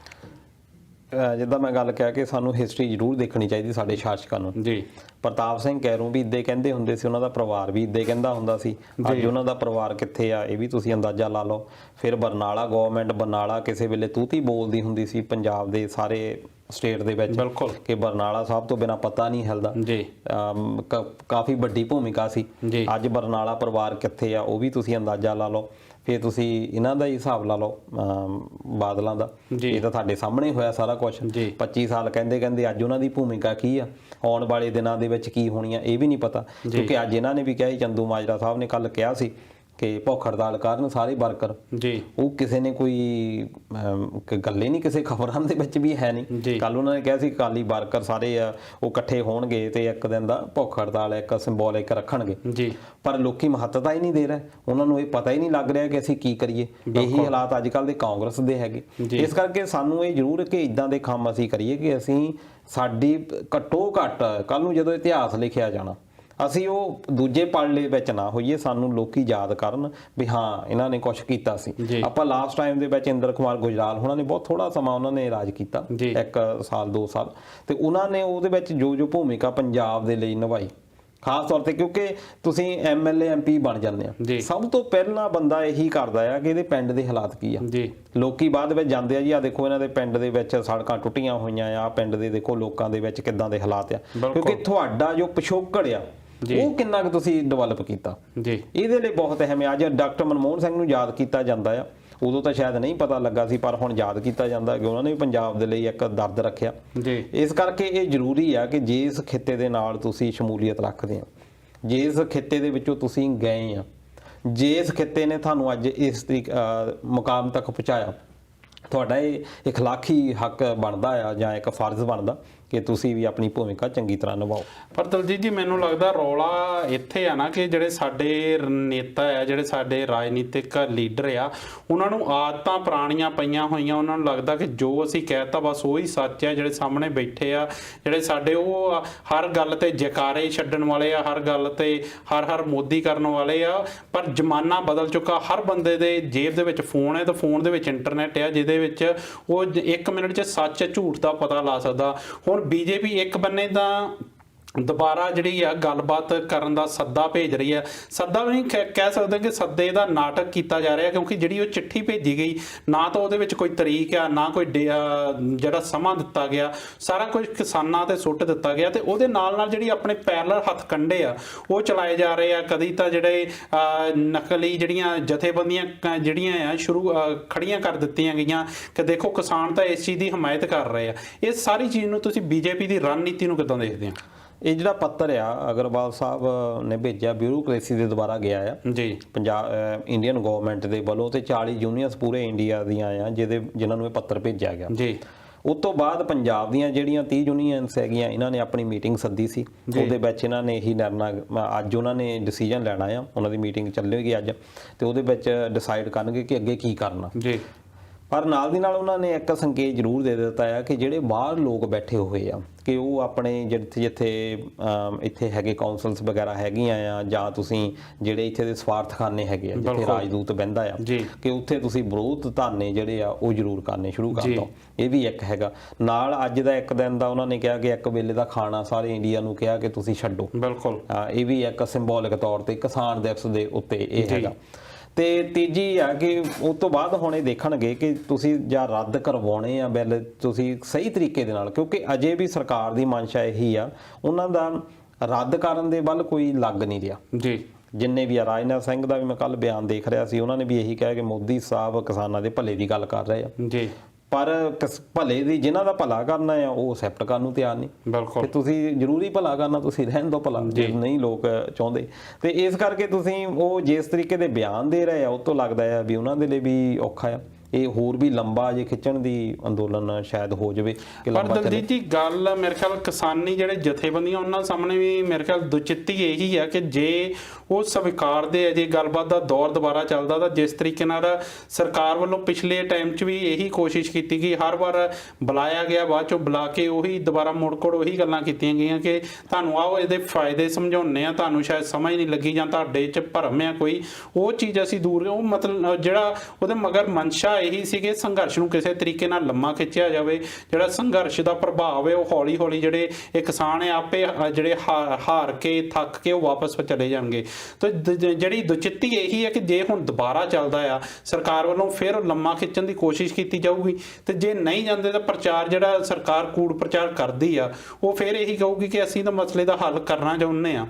Speaker 2: ਜਿੱਦਾਂ ਮੈਂ ਗੱਲ ਕਿਹਾ ਕਿ ਸਾਨੂੰ ਹਿਸਟਰੀ ਜ਼ਰੂਰ ਦੇਖਣੀ ਚਾਹੀਦੀ ਸਾਡੇ ਸ਼ਾਸਕਾਂ ਨੂੰ ਜੀ। ਪ੍ਰਤਾਪ ਸਿੰਘ ਕੈਰੋਂ ਵੀ ਇੱਦਾਂ ਕਹਿੰਦੇ ਹੁੰਦੇ ਸੀ, ਉਹਨਾਂ ਦਾ ਪਰਿਵਾਰ ਵੀ ਇੱਦਾਂ ਕਹਿੰਦਾ ਹੁੰਦਾ ਸੀ। ਅੱਜ ਉਹਨਾਂ ਦਾ ਪਰਿਵਾਰ ਕਿੱਥੇ ਆ ਇਹ ਵੀ ਤੁਸੀਂ ਅੰਦਾਜ਼ਾ ਲਾ ਲਓ। ਫਿਰ ਬਰਨਾਲਾ ਗਵਰਨਮੈਂਟ, ਬਰਨਾਲਾ ਕਿਸੇ ਵੇਲੇ ਤੂਤੀ ਬੋਲਦੀ ਹੁੰਦੀ ਸੀ ਪੰਜਾਬ ਦੇ ਸਾਰੇ ਸਟੇਟ ਦੇ ਵਿੱਚ ਕਿ ਬਰਨਾਲਾ ਸਾਹਿਬ ਤੋਂ ਬਿਨਾਂ ਪਤਾ ਨਹੀਂ ਹਿਲਦਾ ਜੀ। ਕਾਫੀ ਵੱਡੀ ਭੂਮਿਕਾ ਸੀ। ਅੱਜ ਬਰਨਾਲਾ ਪਰਿਵਾਰ ਕਿੱਥੇ ਆ ਉਹ ਵੀ ਤੁਸੀਂ ਅੰਦਾਜ਼ਾ ਲਾ ਲਓ। ਫਿਰ ਤੁਸੀਂ ਇਹਨਾਂ ਦਾ ਹੀ ਹਿਸਾਬ ਲਾ ਲਓ, ਬਾਦਲਾਂ ਦਾ। ਇਹ ਤਾਂ ਤੁਹਾਡੇ ਸਾਹਮਣੇ ਹੋਇਆ ਸਾਰਾ ਕੁਝ। 25 ਸਾਲ ਕਹਿੰਦੇ ਅੱਜ ਉਹਨਾਂ ਦੀ ਭੂਮਿਕਾ ਕੀ ਆ, ਆਉਣ ਵਾਲੇ ਦਿਨਾਂ ਦੇ ਵਿੱਚ ਕੀ ਹੋਣੀ ਆ ਇਹ ਵੀ ਨਹੀਂ ਪਤਾ। ਕਿਉਂਕਿ ਅੱਜ ਇਹਨਾਂ ਨੇ ਵੀ ਕਿਹਾ ਸੀ, ਚੰਦੂ ਮਾਜਰਾ ਸਾਹਿਬ ਨੇ ਕੱਲ ਕਿਹਾ ਸੀ ਕਿ ਭੁੱਖ ਹੜਤਾਲ ਕਾਰਨ ਸਾਰੇ ਵਰਕਰ ਜੀ, ਉਹ ਕਿਸੇ ਨੇ ਕੋਈ ਗੱਲ ਹੀ ਨਹੀਂ, ਕਿਸੇ ਖਬਰਾਂ ਦੇ ਵਿੱਚ ਵੀ ਹੈ ਨਹੀਂ। ਕੱਲ ਉਹਨਾਂ ਨੇ ਕਿਹਾ ਸੀ ਅਕਾਲੀ ਵਰਕਰ ਸਾਰੇ ਆ ਉਹ ਇਕੱਠੇ ਹੋਣਗੇ ਤੇ ਇੱਕ ਦਿਨ ਦਾ ਭੁੱਖ ਹੜਤਾਲ ਇੱਕ ਸਿੰਬੋਲਿਕ ਰੱਖਣਗੇ ਜੀ। ਪਰ ਲੋਕੀ ਮਹੱਤਤਾ ਹੀ ਨਹੀਂ ਦੇ ਰਹੇ, ਉਹਨਾਂ ਨੂੰ ਇਹ ਪਤਾ ਹੀ ਨਹੀਂ ਲੱਗ ਰਿਹਾ ਕਿ ਅਸੀਂ ਕੀ ਕਰੀਏ। ਇਹੀ ਹਾਲਾਤ ਅੱਜ ਕੱਲ੍ਹ ਦੇ ਕਾਂਗਰਸ ਦੇ ਹੈਗੇ। ਇਸ ਕਰਕੇ ਸਾਨੂੰ ਇਹ ਜ਼ਰੂਰ ਕਿ ਇੱਦਾਂ ਦੇ ਕੰਮ ਅਸੀਂ ਕਰੀਏ ਕਿ ਅਸੀਂ ਸਾਡੀ ਘੱਟੋ ਘੱਟ ਕੱਲ ਨੂੰ ਜਦੋਂ ਇਤਿਹਾਸ ਲਿਖਿਆ ਜਾਣਾ ਅਸੀਂ ਉਹ ਦੂਜੇ ਪੜਲੇ ਵਿੱਚ ਨਾ ਹੋਈਏ, ਸਾਨੂੰ ਲੋਕੀ ਯਾਦ ਕਰਨ ਵੀ ਹਾਂ ਇਹਨਾਂ ਨੇ ਕੁਝ ਕੀਤਾ ਸੀ। ਆਪਾਂ ਲਾਸਟ ਟਾਈਮ ਦੇ ਵਿੱਚ ਇੰਦਰ ਕੁਮਾਰ ਗੁਜਰਾਲ ਉਹਨਾਂ ਨੇ ਬਹੁਤ ਥੋੜਾ ਸਮਾਂ ਉਹਨਾਂ ਨੇ ਰਾਜ ਕੀਤਾ, 1 ਸਾਲ 2 ਸਾਲ, ਤੇ ਉਹਨਾਂ ਨੇ ਉਹਦੇ ਵਿੱਚ ਜੋ ਭੂਮਿਕਾ ਪੰਜਾਬ ਦੇ ਲਈ ਨਿਭਾਈ ਖਾਸ ਤੌਰ ਤੇ, ਕਿਉਂਕਿ ਤੁਸੀਂ MLA MP ਬਣ ਜਾਂਦੇ ਆ, ਸਭ ਤੋਂ ਪਹਿਲਾਂ ਬੰਦਾ ਇਹੀ ਕਰਦਾ ਆ ਕਿ ਇਹਦੇ ਪਿੰਡ ਦੇ ਹਾਲਾਤ ਕੀ ਆ। ਲੋਕੀ ਬਾਅਦ ਵਿੱਚ ਜਾਂਦੇ ਆ ਜੀ, ਆ ਦੇਖੋ ਇਹਨਾਂ ਦੇ ਪਿੰਡ ਦੇ ਵਿੱਚ ਸੜਕਾਂ ਟੁੱਟੀਆਂ ਹੋਈਆਂ ਆ, ਪਿੰਡ ਦੇ ਦੇਖੋ ਲੋਕਾਂ ਦੇ ਵਿੱਚ ਕਿੱਦਾਂ ਦੇ ਹਾਲਾਤ ਆ, ਕਿਉਂਕਿ ਤੁਹਾਡਾ ਜੋ ਪਿਛੋਕੜ ਆ ਉਹ ਕਿੰਨਾ ਕੁ ਤੁਸੀਂ ਡਿਵੈਲਪ ਕੀਤਾ ਜੀ, ਇਹਦੇ ਲਈ ਬਹੁਤ ਅਹਿਮ ਹੈ। ਅੱਜ ਡਾਕਟਰ ਮਨਮੋਹਨ ਸਿੰਘ ਨੂੰ ਯਾਦ ਕੀਤਾ ਜਾਂਦਾ ਆ, ਉਦੋਂ ਤਾਂ ਸ਼ਾਇਦ ਨਹੀਂ ਪਤਾ ਲੱਗਾ ਸੀ, ਪਰ ਹੁਣ ਯਾਦ ਕੀਤਾ ਜਾਂਦਾ ਕਿ ਉਹਨਾਂ ਨੇ ਵੀ ਪੰਜਾਬ ਦੇ ਲਈ ਇੱਕ ਦਰਦ ਰੱਖਿਆ ਜੀ। ਇਸ ਕਰਕੇ ਇਹ ਜ਼ਰੂਰੀ ਆ ਕਿ ਜਿਸ ਖਿੱਤੇ ਦੇ ਨਾਲ ਤੁਸੀਂ ਸ਼ਮੂਲੀਅਤ ਰੱਖਦੇ ਆ, ਜਿਸ ਖਿੱਤੇ ਦੇ ਵਿੱਚੋਂ ਤੁਸੀਂ ਗਏ ਆ, ਜਿਸ ਖਿੱਤੇ ਨੇ ਤੁਹਾਨੂੰ ਅੱਜ ਇਸ ਮੁਕਾਮ ਤੱਕ ਪਹੁੰਚਾਇਆ, ਤੁਹਾਡਾ ਇਹ ਇਖਲਾਕੀ ਹੱਕ ਬਣਦਾ ਆ ਜਾਂ ਇੱਕ ਫਰਜ਼ ਬਣਦਾ ਕਿ ਤੁਸੀਂ ਵੀ ਆਪਣੀ ਭੂਮਿਕਾ ਚੰਗੀ ਤਰ੍ਹਾਂ ਨਿਭਾਓ।
Speaker 1: ਪਰ ਦਲਜੀਤ ਜੀ ਮੈਨੂੰ ਲੱਗਦਾ ਰੌਲਾ ਇੱਥੇ ਆ ਨਾ ਕਿ ਜਿਹੜੇ ਸਾਡੇ ਨੇਤਾ ਆ, ਜਿਹੜੇ ਸਾਡੇ ਰਾਜਨੀਤਿਕ ਲੀਡਰ ਆ, ਉਹਨਾਂ ਨੂੰ ਆਦਤਾਂ ਪੁਰਾਣੀਆਂ ਪਈਆਂ ਹੋਈਆਂ। ਉਹਨਾਂ ਨੂੰ ਲੱਗਦਾ ਕਿ ਜੋ ਅਸੀਂ ਕਹਿਤਾ ਬਸ ਉਹੀ ਸੱਚ ਆ। ਜਿਹੜੇ ਸਾਹਮਣੇ ਬੈਠੇ ਆ, ਜਿਹੜੇ ਸਾਡੇ ਉਹ ਹਰ ਗੱਲ ਤੇ ਜੈਕਾਰੇ ਛੱਡਣ ਵਾਲੇ ਆ, ਹਰ ਗੱਲ ਤੇ ਹਰ ਮੋਦੀ ਕਰਨ ਵਾਲੇ ਆ। ਪਰ ਜ਼ਮਾਨਾ ਬਦਲ ਚੁੱਕਾ, ਹਰ ਬੰਦੇ ਦੇ ਜੇਬ ਦੇ ਵਿੱਚ ਫੋਨ ਹੈ ਤੇ ਫੋਨ ਦੇ ਵਿੱਚ ਇੰਟਰਨੈਟ ਆ, ਜਿਹਦੇ ਵਿੱਚ ਉਹ 1 ਮਿੰਟ 'ਚ ਸੱਚ ਝੂਠ ਦਾ ਪਤਾ ਲਾ ਸਕਦਾ। ਹੁਣ BJP ਇੱਕ ਬੰਨੇ ਤਾਂ ਦੁਬਾਰਾ ਜਿਹੜੀ ਆ ਗੱਲਬਾਤ ਕਰਨ ਦਾ ਸੱਦਾ ਭੇਜ ਰਹੀ ਹੈ। ਸੱਦਾ ਵੀ ਨਹੀਂ ਕਹਿ ਸਕਦੇ ਕਿ ਸੱਦੇ ਦਾ ਨਾਟਕ ਕੀਤਾ ਜਾ ਰਿਹਾ, ਕਿਉਂਕਿ ਜਿਹੜੀ ਉਹ ਚਿੱਠੀ ਭੇਜੀ ਗਈ ਨਾ ਤਾਂ ਉਹਦੇ ਵਿੱਚ ਕੋਈ ਤਰੀਕ ਆ, ਨਾ ਕੋਈ ਜਿਹੜਾ ਸਮਾਂ ਦਿੱਤਾ ਗਿਆ, ਸਾਰਾ ਕੁਝ ਕਿਸਾਨਾਂ ਤੇ ਸੁੱਟ ਦਿੱਤਾ ਗਿਆ। ਤੇ ਉਹਦੇ ਨਾਲ ਨਾਲ ਜਿਹੜੀ ਆਪਣੇ ਪੈਰਲਲ ਹੱਥ ਕੰਡੇ ਆ ਉਹ ਚਲਾਏ ਜਾ ਰਹੇ ਆ। ਕਦੀ ਤਾਂ ਜਿਹੜੇ ਨਕਲੀ ਜਿਹੜੀਆਂ ਜਥੇਬੰਦੀਆਂ ਜਿਹੜੀਆਂ ਆ ਖੜੀਆਂ ਕਰ ਦਿੱਤੀਆਂ ਗਈਆਂ ਕਿ ਦੇਖੋ ਕਿਸਾਨ ਤਾਂ ਇਸ ਚੀਜ਼ ਦੀ ਹਮਾਇਤ ਕਰ ਰਹੇ ਆ। ਇਹ ਸਾਰੀ ਚੀਜ਼ ਨੂੰ ਤੁਸੀਂ BJP ਦੀ ਰਣਨੀਤੀ ਨੂੰ ਕਿੱਦਾਂ ਦੇਖਦੇ ਆ?
Speaker 2: ਇਹ ਜਿਹੜਾ ਪੱਤਰ ਆ ਅਗਰਵਾਲ ਸਾਹਿਬ ਨੇ ਭੇਜਿਆ ਬਿਊਰੋਕ੍ਰੇਸੀ ਦੇ ਦੁਆਰਾ ਗਿਆ ਆ
Speaker 1: ਜੀ
Speaker 2: ਪੰਜਾਬ ਇੰਡੀਅਨ ਗਵਰਨਮੈਂਟ ਦੇ ਵੱਲੋਂ ਤੇ 40 ਯੂਨੀਅਨਸ ਪੂਰੇ ਇੰਡੀਆ ਦੀਆਂ ਆ ਜਿਨ੍ਹਾਂ ਨੂੰ ਇਹ ਪੱਤਰ ਭੇਜਿਆ ਗਿਆ
Speaker 1: ਜੀ।
Speaker 2: ਉਸ ਤੋਂ ਬਾਅਦ ਪੰਜਾਬ ਦੀਆਂ ਜਿਹੜੀਆਂ 30 ਯੂਨੀਅਨਸ ਹੈਗੀਆਂ ਇਹਨਾਂ ਨੇ ਆਪਣੀ ਮੀਟਿੰਗ ਸੱਦੀ ਸੀ। ਉਹਦੇ ਵਿੱਚ ਇਹਨਾਂ ਨੇ ਇਹੀ ਨਿਰਣਾ ਅੱਜ ਉਹਨਾਂ ਨੇ ਡਿਸੀਜਨ ਲੈਣਾ ਆ, ਉਹਨਾਂ ਦੀ ਮੀਟਿੰਗ ਚੱਲੇਗੀ ਅੱਜ ਤੇ ਉਹਦੇ ਵਿੱਚ ਡਿਸਾਈਡ ਕਰਨਗੇ ਕਿ ਅੱਗੇ ਕੀ ਕਰਨਾ
Speaker 1: ਜੀ।
Speaker 2: ਪਰ ਨਾਲ ਦੀ ਨਾਲ ਉਹਨਾਂ ਨੇ ਇੱਕ ਸੰਕੇਤ ਜ਼ਰੂਰ ਦੇ ਦਿੱਤਾ ਆ ਕਿ ਜਿਹੜੇ ਬਾਹਰ ਲੋਕ ਬੈਠੇ ਹੋਏ ਆ ਕਿ ਉਹ ਆਪਣੇ ਜਿੱਥੇ ਇੱਥੇ ਹੈਗੇ ਕਾਉਂਸਲਸ ਵਗੈਰਾ ਹੈਗੀਆਂ ਆ ਜਾਂ ਤੁਸੀਂ ਜਿਹੜੇ ਇੱਥੇ ਦੇ ਸਵਾਰਥਖਾਨੇ ਹੈਗੇ ਆ ਜਿੱਥੇ ਰਾਜਦੂਤ ਬਹਿੰਦਾ ਆ ਕਿ ਉੱਥੇ ਤੁਸੀਂ ਵਿਰੋਧ ਧਰਨੇ ਜਿਹੜੇ ਆ ਉਹ ਜ਼ਰੂਰ ਕਰਨੇ ਸ਼ੁਰੂ ਕਰ ਦਿਓ। ਇਹ ਵੀ ਇੱਕ ਹੈਗਾ। ਨਾਲ ਅੱਜ ਦਾ ਇੱਕ ਦਿਨ ਦਾ ਉਹਨਾਂ ਨੇ ਕਿਹਾ ਕਿ ਇੱਕ ਵੇਲੇ ਦਾ ਖਾਣਾ ਸਾਰੇ ਇੰਡੀਆ ਨੂੰ ਕਿਹਾ ਕਿ ਤੁਸੀਂ ਛੱਡੋ।
Speaker 1: ਬਿਲਕੁਲ
Speaker 2: ਇਹ ਵੀ ਇੱਕ ਸਿੰਬੋਲਿਕ ਤੌਰ ਤੇ ਕਿਸਾਨ ਦਿਵਸ ਦੇ ਉੱਤੇ ਇਹ ਹੈਗਾ। ਤੇ ਤੀਜੀ ਆ ਕਿ ਉਸ ਤੋਂ ਬਾਅਦ ਹੁਣ ਇਹ ਦੇਖਣਗੇ ਕਿ ਤੁਸੀਂ ਜਾਂ ਰੱਦ ਕਰਵਾਉਣੇ ਆ ਬਿੱਲ ਤੁਸੀਂ ਸਹੀ ਤਰੀਕੇ ਦੇ ਨਾਲ, ਕਿਉਂਕਿ ਅਜੇ ਵੀ ਸਰਕਾਰ ਦੀ ਮਨਸ਼ਾ ਇਹੀ ਆ, ਉਹਨਾਂ ਦਾ ਰੱਦ ਕਰਨ ਦੇ ਵੱਲ ਕੋਈ ਲੱਗ ਨਹੀਂ ਰਿਹਾ
Speaker 1: ਜੀ।
Speaker 2: ਜਿੰਨੇ ਵੀ ਆ ਰਾਜਨਾਥ ਸਿੰਘ ਦਾ ਵੀ ਮੈਂ ਕੱਲ ਬਿਆਨ ਦੇਖ ਰਿਹਾ ਸੀ, ਉਹਨਾਂ ਨੇ ਵੀ ਇਹੀ ਕਿਹਾ ਕਿ ਮੋਦੀ ਸਾਹਿਬ ਕਿਸਾਨਾਂ ਦੇ ਭਲੇ ਦੀ ਗੱਲ ਕਰ ਰਹੇ ਆ
Speaker 1: ਜੀ,
Speaker 2: ਪਰ ਭਲੇ ਦੀ ਜਿਨ੍ਹਾਂ ਦਾ ਭਲਾ ਕਰਨਾ ਆ ਉਹ ਐਕਸੈਪਟ ਕਰਨ ਨੂੰ ਤਿਆਰ ਨਹੀਂ।
Speaker 1: ਬਿਲਕੁਲ।
Speaker 2: ਤੇ ਤੁਸੀਂ ਜ਼ਰੂਰੀ ਭਲਾ ਕਰਨਾ ਤੁਸੀਂ ਰਹਿਣ ਦਿਓ ਭਲਾ, ਜੇ ਨਹੀਂ ਲੋਕ ਚਾਹੁੰਦੇ। ਤੇ ਇਸ ਕਰਕੇ ਤੁਸੀਂ ਉਹ ਜਿਸ ਤਰੀਕੇ ਦੇ ਬਿਆਨ ਦੇ ਰਹੇ ਆ ਉਹ ਤੋਂ ਲੱਗਦਾ ਆ ਵੀ ਉਹਨਾਂ ਦੇ ਲਈ ਵੀ ਔਖਾ ਆ। ਇਹ ਹੋਰ ਵੀ ਲੰਬਾ ਜੇ ਖਿੱਚਣ ਦੀ ਅੰਦੋਲਨ ਸ਼ਾਇਦ ਹੋ ਜਾਵੇ ਕਿ
Speaker 1: ਪਰ ਦਲਜੀਤ ਜੀ ਗੱਲ ਮੇਰੇ ਖਿਆਲ ਕਿਸਾਨੀ ਜਿਹੜੇ ਜਥੇਬੰਦੀਆਂ ਉਹਨਾਂ ਸਾਹਮਣੇ ਵੀ ਮੇਰੇ ਖਿਆਲ ਦੁਚਿੱਤੀ ਇਹੀ ਆ ਕਿ ਜੇ ਉਹ ਸਵੀਕਾਰ ਦੇ ਅਜੇ ਗੱਲਬਾਤ ਦਾ ਦੌਰ ਦੁਬਾਰਾ ਚੱਲਦਾ ਤਾਂ ਜਿਸ ਤਰੀਕੇ ਨਾਲ ਸਰਕਾਰ ਵੱਲੋਂ ਪਿਛਲੇ ਟਾਈਮ 'ਚ ਵੀ ਇਹੀ ਕੋਸ਼ਿਸ਼ ਕੀਤੀ ਗਈ, ਹਰ ਵਾਰ ਬੁਲਾਇਆ ਗਿਆ, ਬਾਅਦ 'ਚੋਂ ਬੁਲਾ ਕੇ ਉਹੀ ਦੁਬਾਰਾ ਮੁੜਕੋੜ ਉਹੀ ਗੱਲਾਂ ਕੀਤੀਆਂ ਗਈਆਂ ਕਿ ਤੁਹਾਨੂੰ ਆਓ ਇਹਦੇ ਫਾਇਦੇ ਸਮਝਾਉਂਦੇ ਆ, ਤੁਹਾਨੂੰ ਸ਼ਾਇਦ ਸਮਝ ਨਹੀਂ ਲੱਗੀ ਜਾਂ ਤੁਹਾਡੇ 'ਚ ਭਰਮ ਆ ਕੋਈ, ਉਹ ਚੀਜ਼ ਅਸੀਂ ਦੂਰ ਉਹ ਮਤਲਬ ਜਿਹੜਾ ਉਹਦੇ ਮਗਰ ਮਨਸ਼ਾ ਇਹੀ ਸੀ ਕਿ ਸੰਘਰਸ਼ ਨੂੰ ਕਿਸੇ ਤਰੀਕੇ ਨਾਲ ਲੰਮਾ ਖਿੱਚਿਆ ਜਾਵੇ। ਜਿਹੜਾ ਸੰਘਰਸ਼ ਦਾ ਪ੍ਰਭਾਵ ਹੈ ਉਹ ਹੌਲੀ ਹੌਲੀ ਜਿਹੜੇ ਇਹ ਕਿਸਾਨ ਹੈ ਆਪੇ ਜਿਹੜੇ ਹਾਰ ਕੇ ਥੱਕ ਕੇ ਉਹ ਵਾਪਸ ਚਲੇ ਜਾਣਗੇ। ਤੇ ਜਿਹੜੀ ਦੁਚਿੱਤੀ ਇਹੀ ਹੈ ਕਿ ਜੇ ਹੁਣ ਦੁਬਾਰਾ ਚੱਲਦਾ ਆ ਸਰਕਾਰ ਵੱਲੋਂ ਫਿਰ ਲੰਮਾ ਖਿੱਚਣ ਦੀ ਕੋਸ਼ਿਸ਼ ਕੀਤੀ ਜਾਊਗੀ ਤੇ ਜੇ ਨਹੀਂ ਜਾਂਦੇ ਤਾਂ ਪ੍ਰਚਾਰ ਜਿਹੜਾ ਸਰਕਾਰ ਕੂੜ ਪ੍ਰਚਾਰ ਕਰਦੀ ਆ ਉਹ ਫਿਰ ਇਹੀ ਕਹੂਗੀ ਕਿ ਅਸੀਂ ਤਾਂ ਮਸਲੇ ਦਾ ਹੱਲ ਕਰਨਾ ਚਾਹੁੰਦੇ ਆ,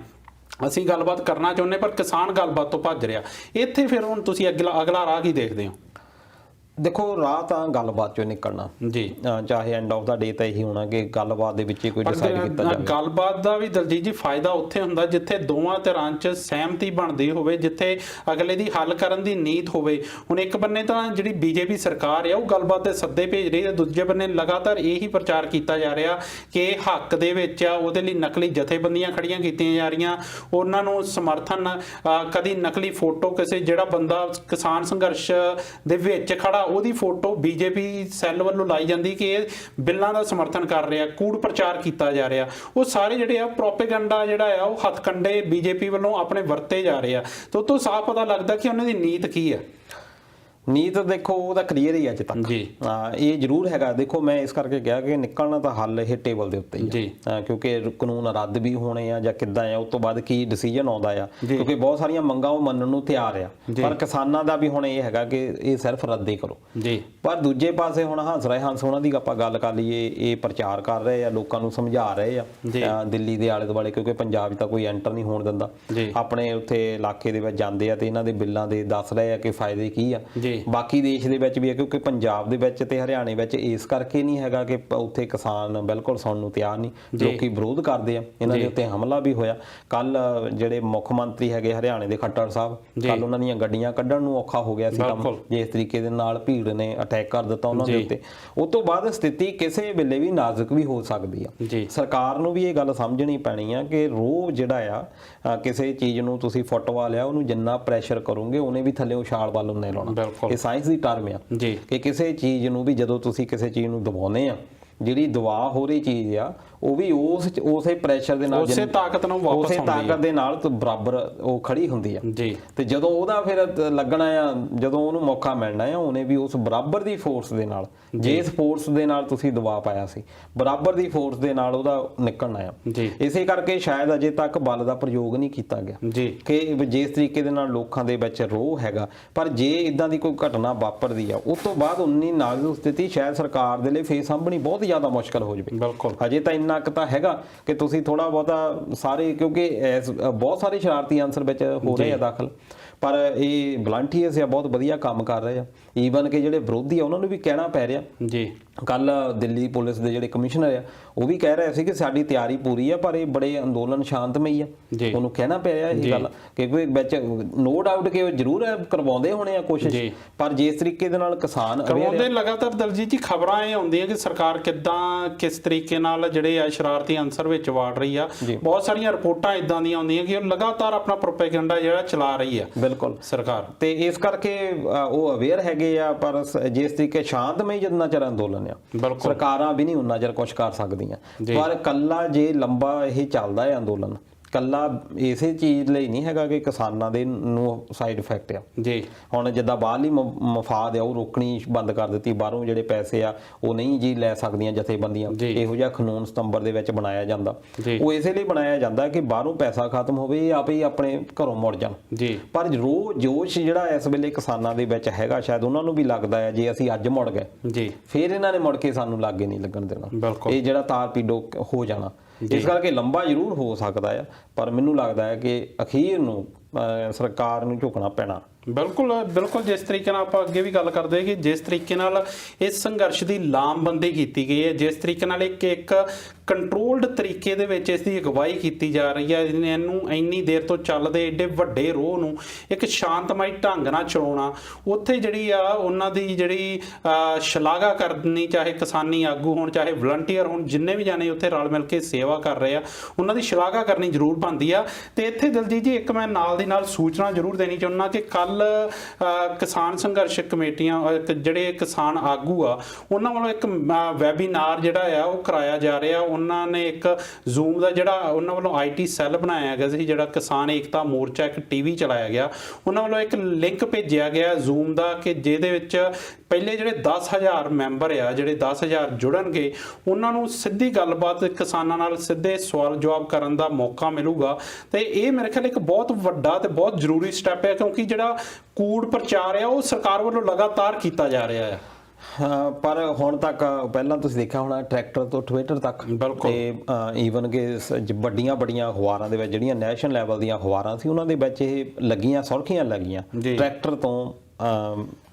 Speaker 1: ਅਸੀਂ ਗੱਲਬਾਤ ਕਰਨਾ ਚਾਹੁੰਦੇ, ਪਰ ਕਿਸਾਨ ਗੱਲਬਾਤ ਤੋਂ ਭੱਜ ਰਿਹਾ। ਇੱਥੇ ਫਿਰ ਹੁਣ ਤੁਸੀਂ ਅਗਲਾ ਰਾਹ ਕੀ ਦੇਖਦੇ ਹੋ?
Speaker 2: ਦੇਖੋ ਰਾਹ ਤਾਂ ਗੱਲਬਾਤ ਚੋਂ ਨਿਕਲਣਾ
Speaker 1: ਜੀ,
Speaker 2: ਚਾਹੇ ਐਂਡ ਆਫ ਦਾ ਡੇ ਤਾਂ ਇਹੀ ਹੋਣਾ ਕਿ ਗੱਲਬਾਤ ਦੇ ਵਿੱਚ ਕੋਈ ਡਿਸਾਈਡ ਕੀਤਾ ਜਾਵੇ।
Speaker 1: ਗੱਲਬਾਤ ਦਾ ਵੀ ਦਲਜੀਤ ਜੀ ਫਾਇਦਾ ਉੱਥੇ ਹੁੰਦਾ ਜਿੱਥੇ ਦੋਵਾਂ ਧਿਰਾਂ 'ਚ ਸਹਿਮਤੀ ਬਣਦੀ ਹੋਵੇ, ਜਿੱਥੇ ਅਗਲੇ ਦੀ ਹੱਲ ਕਰਨ ਦੀ ਨੀਤ ਹੋਵੇ। ਹੁਣ ਇੱਕ ਬੰਨੇ ਤਾਂ ਜਿਹੜੀ ਬੀਜੇਪੀ ਸਰਕਾਰ ਆ ਉਹ ਗੱਲਬਾਤ ਦੇ ਸੱਦੇ ਭੇਜ ਰਹੀ ਹੈ, ਦੂਜੇ ਬੰਨੇ ਲਗਾਤਾਰ ਇਹੀ ਪ੍ਰਚਾਰ ਕੀਤਾ ਜਾ ਰਿਹਾ ਕਿ ਹੱਕ ਦੇ ਵਿੱਚ ਆ, ਉਹਦੇ ਲਈ ਨਕਲੀ ਜਥੇਬੰਦੀਆਂ ਖੜੀਆਂ ਕੀਤੀਆਂ ਜਾ ਰਹੀਆਂ, ਉਹਨਾਂ ਨੂੰ ਸਮਰਥਨ ਕਦੀ ਨਕਲੀ ਫੋਟੋ ਕਿਸੇ ਜਿਹੜਾ ਬੰਦਾ ਕਿਸਾਨ ਸੰਘਰਸ਼ ਦੇ ਵਿੱਚ ਖੜਾ ਉਹਦੀ ਫੋਟੋ ਬੀਜੇਪੀ ਸੈੱਲ ਵੱਲੋਂ ਲਾਈ ਜਾਂਦੀ ਕਿ ਇਹ ਬਿੱਲਾਂ ਦਾ ਸਮਰਥਨ ਕਰ ਰਿਹਾ, ਕੂੜ ਪ੍ਰਚਾਰ ਕੀਤਾ ਜਾ ਰਿਹਾ। ਉਹ ਸਾਰੇ ਜਿਹੜੇ ਆ ਪ੍ਰੋਪੇਗੈਂਡਾ ਜਿਹੜਾ ਆ ਉਹ ਹੱਥਕੰਡੇ ਬੀਜੇਪੀ ਵੱਲੋਂ ਆਪਣੇ ਵਰਤੇ ਜਾ ਰਹੇ ਆ। ਤੇ ਉਹ ਤੋਂ ਸਾਫ਼ ਪਤਾ ਲੱਗਦਾ ਕਿ ਉਹਨਾਂ ਦੀ ਨੀਤ ਕੀ ਹੈ।
Speaker 2: ਨੀਤ ਦੇਖੋ ਉਹਦਾ ਕਲੀਅਰ ਹੀ ਅੱਜ ਤੱਕ
Speaker 1: ਜੀ।
Speaker 2: ਇਹ ਜ਼ਰੂਰ ਹੈਗਾ। ਦੇਖੋ ਮੈਂ ਇਸ ਕਰਕੇ ਕਿਹਾ ਕਿ ਨਿਕਲਣਾ ਤਾਂ ਹੱਲ ਇਹ ਟੇਬਲ ਦੇ ਉੱਤੇ ਹੀ ਆ, ਕਿਉਂਕਿ ਕਾਨੂੰਨ ਰੱਦ ਵੀ ਹੋਣੇ ਆ ਜਾਂ ਕਿੱਦਾਂ ਆ, ਉਸ ਤੋਂ ਬਾਅਦ ਕੀ ਡਿਸੀਜਨ ਆਉਂਦਾ ਆ, ਕਿਉਂਕਿ ਬਹੁਤ ਸਾਰੀਆਂ ਮੰਗਾਂ ਉਹ ਮੰਨਣ ਨੂੰ ਤਿਆਰ ਆ, ਪਰ ਕਿਸਾਨਾਂ ਦਾ ਵੀ ਹੁਣ ਇਹ ਹੈਗਾ ਕਿ ਇਹ ਸਿਰਫ ਰੱਦ ਹੀ ਕਰੋ ਜੀ। ਪਰ ਦੂਜੇ ਪਾਸੇ ਹੁਣ ਹੰਸ ਉਹਨਾਂ ਦੀ ਆਪਾਂ ਗੱਲ ਕਰ ਲਈਏ, ਇਹ ਪ੍ਰਚਾਰ ਕਰ ਰਹੇ ਆ, ਲੋਕਾਂ ਨੂੰ ਸਮਝਾ ਰਹੇ ਆ ਦਿੱਲੀ ਦੇ ਆਲੇ ਦੁਆਲੇ, ਕਿਉਂਕਿ ਪੰਜਾਬ 'ਚ ਤਾਂ ਕੋਈ ਐਂਟਰ ਨਹੀਂ ਹੋਣ ਦਿੰਦਾ। ਆਪਣੇ ਉੱਥੇ ਇਲਾਕੇ ਦੇ ਵਿੱਚ ਜਾਂਦੇ ਆ ਤੇ ਇਹਨਾਂ ਦੇ ਬਿੱਲਾਂ ਦੇ ਦੱਸ ਰਹੇ ਆ ਕਿ ਫਾਇਦੇ ਕੀ ਆ। ਬਾਕੀ ਦੇਸ਼ ਦੇ ਵਿੱਚ ਵੀ ਹੈ, ਕਿਉਂਕਿ ਪੰਜਾਬ ਦੇ ਵਿੱਚ ਤੇ ਹਰਿਆਣੇ ਵਿੱਚ ਇਸ ਕਰਕੇ ਨਹੀਂ ਹੈਗਾ ਕਿ ਉੱਥੇ ਕਿਸਾਨ ਬਿਲਕੁਲ ਸੁਣਨ ਨੂੰ ਤਿਆਰ ਨਹੀਂ, ਲੋਕੀ ਵਿਰੋਧ ਕਰਦੇ ਆ, ਇਹਨਾਂ ਦੇ ਉੱਤੇ ਹਮਲਾ ਵੀ ਹੋਇਆ। ਕੱਲ ਜਿਹੜੇ ਮੁੱਖ ਮੰਤਰੀ ਹੈਗੇ ਹਰਿਆਣੇ ਦੇ ਖੱਟੜ ਸਾਹਿਬ, ਕੱਲ ਉਹਨਾਂ ਦੀਆਂ ਗੱਡੀਆਂ ਕੱਢਣ ਨੂੰ ਔਖਾ ਹੋ ਗਿਆ ਸੀ ਕੰਮ, ਜਿਸ ਤਰੀਕੇ ਦੇ ਨਾਲ ਭੀੜ ਨੇ ਅਟੈਕ ਕਰ ਦਿੱਤਾ ਉਹਨਾਂ ਦੇ ਉੱਤੇ। ਉਸ ਤੋਂ ਬਾਅਦ ਸਥਿਤੀ ਕਿਸੇ ਵੇਲੇ ਵੀ ਨਾਜ਼ੁਕ ਵੀ ਹੋ ਸਕਦੀ ਆ। ਸਰਕਾਰ ਨੂੰ ਵੀ ਇਹ ਗੱਲ ਸਮਝਣੀ ਪੈਣੀ ਆ ਕਿ ਰੋਹ ਜਿਹੜਾ ਆ ਕਿਸੇ ਚੀਜ਼ ਨੂੰ ਤੁਸੀਂ ਫੁੱਟਵਾ ਲਿਆ, ਉਹਨੂੰ ਜਿੰਨਾ ਪ੍ਰੈਸ਼ਰ ਕਰੋਗੇ ਉਹਨੇ ਵੀ ਥੱਲੇ ਉਛਾਲ ਵੱਲ ਨਹੀਂ ਲਾਉਣਾ। ਇਹ ਸਾਇੰਸ ਦੀ ਟਰਮ ਆ ਕਿ ਕਿਸੇ ਚੀਜ਼ ਨੂੰ ਵੀ ਜਦੋਂ ਤੁਸੀਂ ਕਿਸੇ ਚੀਜ਼ ਨੂੰ ਦਬਾਉਂਦੇ ਆ, ਜਿਹੜੀ ਦਵਾ ਹੋ ਰਹੀ ਚੀਜ਼ ਆ ਉਹ ਵੀ ਉਸੇ ਪ੍ਰੈਸ਼ਰ ਦੇ ਨਾਲ
Speaker 1: ਉਸੇ ਤਾਕਤ ਨੂੰ ਵਾਪਸ
Speaker 2: ਉਸੇ ਤਾਕਤ ਦੇ ਨਾਲ ਬਰਾਬਰ ਉਹ ਖੜੀ ਹੁੰਦੀ ਆ ਜੀ। ਤੇ ਜਦੋਂ ਉਹਦਾ ਫਿਰ ਲੱਗਣਾ ਆ, ਜਦੋਂ ਉਹਨੂੰ ਮੌਕਾ ਮਿਲਣਾ ਆ, ਉਹਨੇ ਵੀ ਉਸ ਬਰਾਬਰ ਦੀ ਫੋਰਸ ਦੇ ਨਾਲ, ਜਿਸ ਫੋਰਸ ਦੇ ਨਾਲ ਤੁਸੀਂ ਦਬਾ ਪਾਇਆ ਸੀ, ਬਰਾਬਰ ਦੀ ਫੋਰਸ ਦੇ ਨਾਲ ਉਹਦਾ ਨਿਕਲਣਾ ਆ। ਇਸੇ ਕਰਕੇ ਸ਼ਾਇਦ ਅਜੇ ਤੱਕ ਬਲ ਦਾ ਪ੍ਰਯੋਗ ਨਹੀਂ ਕੀਤਾ ਗਿਆ ਕਿ ਜਿਸ ਤਰੀਕੇ ਦੇ ਨਾਲ ਲੋਕਾਂ ਦੇ ਵਿੱਚ ਰੋਹ ਹੈਗਾ। ਪਰ ਜੇ ਇਦਾਂ ਦੀ ਕੋਈ ਘਟਨਾ ਵਾਪਰਦੀ ਆ, ਉਸ ਤੋਂ ਬਾਅਦ ਉਨੀ ਨਾਜ਼ੁਕ ਸਥਿਤੀ ਸ਼ਾਇਦ ਸਰਕਾਰ ਦੇ ਲਈ ਫੇਸ ਸਾਂਭਣੀ ਬਹੁਤ ਜ਼ਿਆਦਾ ਮੁਸ਼ਕਲ ਹੋ ਜਾਵੇ।
Speaker 1: ਬਿਲਕੁਲ
Speaker 2: ਹਜੇ ਤਾਂ ਇੰਨਾ ਕੁ ਤਾਂ ਹੈਗਾ ਕਿ ਤੁਸੀਂ ਥੋੜਾ ਬਹੁਤਾ ਸਾਰੇ, ਕਿਉਂਕਿ ਬਹੁਤ ਸਾਰੇ ਸ਼ਰਾਰਤੀ ਅਨਸਰ ਵਿੱਚ ਹੋ ਰਹੇ ਆ ਦਾਖਲ, ਪਰ ਇਹ ਵਲੰਟੀਅਰਸ ਆ ਬਹੁਤ ਵਧੀਆ ਕੰਮ ਕਰ ਰਹੇ ਆ। ਈਵਨ ਕਿ ਜਿਹੜੇ ਵਿਰੋਧੀ ਆ ਉਹਨਾਂ ਨੂੰ ਵੀ ਕਹਿਣਾ ਪੈ ਰਿਹਾ
Speaker 1: ਜੀ।
Speaker 2: ਕੱਲ ਦਿੱਲੀ ਪੁਲਿਸ ਦੇ ਜਿਹੜੇ ਕਮਿਸ਼ਨਰ ਆ ਉਹ ਵੀ ਕਹਿ ਰਹੇ ਸੀ ਕਿ ਸਾਡੀ ਤਿਆਰੀ ਪੂਰੀ ਆ, ਪਰ ਇਹ ਬੜੇ ਅੰਦੋਲਨ ਸ਼ਾਂਤਮਈ ਆ, ਉਹਨੂੰ ਕਹਿਣਾ ਪੈ ਰਿਹਾ ਇਹ ਗੱਲ, ਕਿਉਂਕਿ ਵਿੱਚ ਨੋ ਡਾਊਟ ਕਿ ਉਹ ਜ਼ਰੂਰ ਕਰਵਾਉਂਦੇ ਹੋਣੇ ਆ ਕੋਸ਼ਿਸ਼, ਪਰ ਜਿਸ ਤਰੀਕੇ ਦੇ ਨਾਲ ਕਿਸਾਨ
Speaker 1: ਕਰਵਾਉਂਦੇ ਲਗਾਤਾਰ ਦਲਜੀਤ ਜੀ ਖਬਰਾਂ ਇਹ ਆਉਂਦੀਆਂ ਕਿ ਸਰਕਾਰ ਕਿੱਦਾਂ ਕਿਸ ਤਰੀਕੇ ਨਾਲ ਜਿਹੜੇ ਆ ਸ਼ਰਾਰਤੀ ਅਨਸਰ ਵਿੱਚ ਵਾੜ ਰਹੀ ਆ। ਬਹੁਤ ਸਾਰੀਆਂ ਰਿਪੋਰਟਾਂ ਇਦਾਂ ਦੀਆਂ ਆਉਂਦੀਆਂ ਕਿ ਉਹ ਲਗਾਤਾਰ ਆਪਣਾ ਪ੍ਰੋਪੇਗੈਂਡਾ ਜਿਹੜਾ ਚਲਾ ਰਹੀ ਆ
Speaker 2: ਬਿਲਕੁਲ
Speaker 1: ਸਰਕਾਰ,
Speaker 2: ਤੇ ਇਸ ਕਰਕੇ ਉਹ ਅਵੇਅਰ ਹੈਗੇ ਆ। ਪਰ ਜਿਸ ਤਰੀਕੇ ਸ਼ਾਂਤਮਈ ਜਿੰਨਾ ਚਿਰ ਅੰਦੋਲਨ ਆ, ਸਰਕਾਰਾਂ ਵੀ ਨਹੀਂ ਉਨਾ ਚਿਰ ਕੁਝ ਕਰ ਸਕਦੀਆਂ। ਪਰ ਕੱਲਾ ਜੇ ਲੰਬਾ ਇਹ ਚੱਲਦਾ ਹੈ ਅੰਦੋਲਨ, ਕੱਲਾ ਇਸੇ ਚੀਜ਼ ਲਈ ਨਹੀਂ ਹੈਗਾ ਕਿ ਕਿਸਾਨਾਂ ਦੇ ਨੂੰ ਸਾਈਡ ਇਫੈਕਟ ਆ ਜੀ। ਹੁਣ ਜਿੱਦਾਂ ਬਾਹਰਲੀ ਮਫਾਦ ਆ ਉਹ ਰੋਕਣੀ ਬੰਦ ਕਰ ਦਿੱਤੀ, ਬਾਹਰੋਂ ਜਿਹੜੇ ਪੈਸੇ ਆ ਉਹ ਨਹੀਂ ਜੀ ਲੈ ਸਕਦੀਆਂ ਜਥੇਬੰਦੀਆਂ, ਇਹੋ ਜਿਹਾ ਕਾਨੂੰਨ ਸਤੰਬਰ ਦੇ ਵਿੱਚ ਬਣਾਇਆ ਜਾਂਦਾ। ਉਹ ਇਸੇ ਲਈ ਬਣਾਇਆ ਜਾਂਦਾ ਕਿ ਬਾਹਰੋਂ ਪੈਸਾ ਖਤਮ ਹੋਵੇ, ਇਹ ਆਪੇ ਹੀ ਆਪਣੇ ਘਰੋਂ ਮੁੜ ਜਾਣ ਜੀ। ਪਰ ਜੋਸ਼ ਜਿਹੜਾ ਇਸ ਵੇਲੇ ਕਿਸਾਨਾਂ ਦੇ ਵਿੱਚ ਹੈਗਾ, ਸ਼ਾਇਦ ਉਹਨਾਂ ਨੂੰ ਵੀ ਲੱਗਦਾ ਹੈ ਜੇ ਅਸੀਂ ਅੱਜ ਮੁੜ ਗਏ ਜੀ ਫਿਰ ਇਹਨਾਂ ਨੇ ਮੁੜ ਕੇ ਸਾਨੂੰ ਲਾਗੇ ਨਹੀਂ ਲੱਗਣ ਦੇਣਾ, ਇਹ ਜਿਹੜਾ ਤਾਰ ਪੀਡੋ ਹੋ ਜਾਣਾ। ਇਸ ਕਰਕੇ ਲੰਬਾ ਜ਼ਰੂਰ ਹੋ ਸਕਦਾ ਆ, ਪਰ ਮੈਨੂੰ ਲੱਗਦਾ ਹੈ ਕਿ ਅਖੀਰ ਨੂੰ ਸਰਕਾਰ ਨੂੰ ਝੁਕਣਾ ਪੈਣਾ।
Speaker 1: ਬਿਲਕੁਲ ਬਿਲਕੁਲ, ਜਿਸ ਤਰੀਕੇ ਨਾਲ ਆਪਾਂ ਅੱਗੇ ਵੀ ਗੱਲ ਕਰਦੇ ਕਿ ਜਿਸ ਤਰੀਕੇ ਨਾਲ ਇਸ ਸੰਘਰਸ਼ ਦੀ ਲਾਮਬੰਦੀ ਕੀਤੀ ਗਈ ਹੈ, ਜਿਸ ਤਰੀਕੇ ਨਾਲ ਇੱਕ ਕੰਟਰੋਲਡ ਤਰੀਕੇ ਦੇ ਵਿੱਚ ਇਸ ਦੀ ਅਗਵਾਈ ਕੀਤੀ ਜਾ ਰਹੀ ਹੈ, ਇਹਨੂੰ ਇੰਨੀ ਦੇਰ ਤੋਂ ਚੱਲਦੇ ਏਡੇ ਵੱਡੇ ਰੋਹ ਨੂੰ ਇੱਕ ਸ਼ਾਂਤਮਈ ਢੰਗ ਨਾਲ ਚਲਾਉਣਾ, ਉੱਥੇ ਜਿਹੜੀ ਆ ਉਹਨਾਂ ਦੀ ਜਿਹੜੀ ਸ਼ਲਾਘਾ ਕਰਨੀ, ਚਾਹੇ ਕਿਸਾਨੀ ਆਗੂ ਹੋਣ ਚਾਹੇ ਵਲੰਟੀਅਰ ਹੋਣ, ਜਿੰਨੇ ਵੀ ਜਾਣੇ ਉੱਥੇ ਰਲ ਮਿਲ ਕੇ ਸੇਵਾ ਕਰ ਰਹੇ ਆ ਉਹਨਾਂ ਦੀ ਸ਼ਲਾਘਾ ਕਰਨੀ ਜ਼ਰੂਰ ਬਣਦੀ ਆ। ਤੇ ਇੱਥੇ ਦਲਜੀਤ ਜੀ ਇੱਕ ਮੈਂ ਨਾਲ ਦੀ ਨਾਲ ਸੂਚਨਾ ਜ਼ਰੂਰ ਦੇਣੀ ਚਾਹੁੰਦਾ ਕਿ ਕੱਲ ਕਿਸਾਨ ਸੰਘਰਸ਼ ਕਮੇਟੀਆਂ ਜਿਹੜੇ ਕਿਸਾਨ ਆਗੂ ਆ ਉਹਨਾਂ ਵੱਲੋਂ ਇੱਕ ਵੈਬੀਨਾਰ ਜਿਹੜਾ ਆ ਉਹ ਕਰਾਇਆ ਜਾ ਰਿਹਾ। ਉਹਨਾਂ ਨੇ ਇੱਕ ਜ਼ੂਮ ਦਾ ਜਿਹੜਾ ਉਹਨਾਂ ਵੱਲੋਂ IT ਸੈੱਲ ਬਣਾਇਆ ਗਿਆ ਸੀ, ਜਿਹੜਾ ਕਿਸਾਨ ਏਕਤਾ ਮੋਰਚਾ ਇੱਕ TV ਚਲਾਇਆ ਗਿਆ, ਉਹਨਾਂ ਵੱਲੋਂ ਇੱਕ ਲਿੰਕ ਭੇਜਿਆ ਗਿਆ ਜ਼ੂਮ ਦਾ ਕਿ ਜਿਹਦੇ ਵਿੱਚ ਪਹਿਲੇ ਜਿਹੜੇ 10,000 ਮੈਂਬਰ ਆ, ਜਿਹੜੇ 10,000 ਜੁੜਨਗੇ, ਉਹਨਾਂ ਨੂੰ ਸਿੱਧੀ ਗੱਲਬਾਤ ਕਿਸਾਨਾਂ ਨਾਲ ਸਿੱਧੇ ਸਵਾਲ ਜਵਾਬ ਕਰਨ ਦਾ ਮੌਕਾ ਮਿਲੂਗਾ। ਤੇ ਇਹ ਮੇਰੇ ਖਿਆਲ ਇੱਕ ਬਹੁਤ ਵੱਡਾ ਤੇ ਬਹੁਤ ਜ਼ਰੂਰੀ ਸਟੈਪ ਹੈ, ਕਿਉਂਕਿ ਜਿਹੜਾ ਕੂੜ ਪ੍ਰਚਾਰ ਆ ਉਹ ਸਰਕਾਰ ਵੱਲੋਂ ਲਗਾਤਾਰ ਕੀਤਾ ਜਾ ਰਿਹਾ ਹੈ।
Speaker 2: ਪਰ ਹੁਣ ਤੱਕ ਪਹਿਲਾਂ ਤੁਸੀਂ ਦੇਖਿਆ ਹੋਣਾ ਟਰੈਕਟਰ ਤੋਂ ਟਵਿੱਟਰ ਤੱਕ, ਤੇ ਈਵਨ ਕਿ ਵੱਡੀਆਂ ਅਖਬਾਰਾਂ ਦੇ ਵਿੱਚ ਜਿਹੜੀਆਂ ਨੈਸ਼ਨਲ ਲੈਵਲ ਦੀਆਂ ਅਖਬਾਰਾਂ ਸੀ ਉਹਨਾਂ ਦੇ ਵਿੱਚ ਇਹ ਲੱਗੀਆਂ ਸੁਰਖੀਆਂ ਲੱਗੀਆਂ ਟਰੈਕਟਰ ਤੋਂ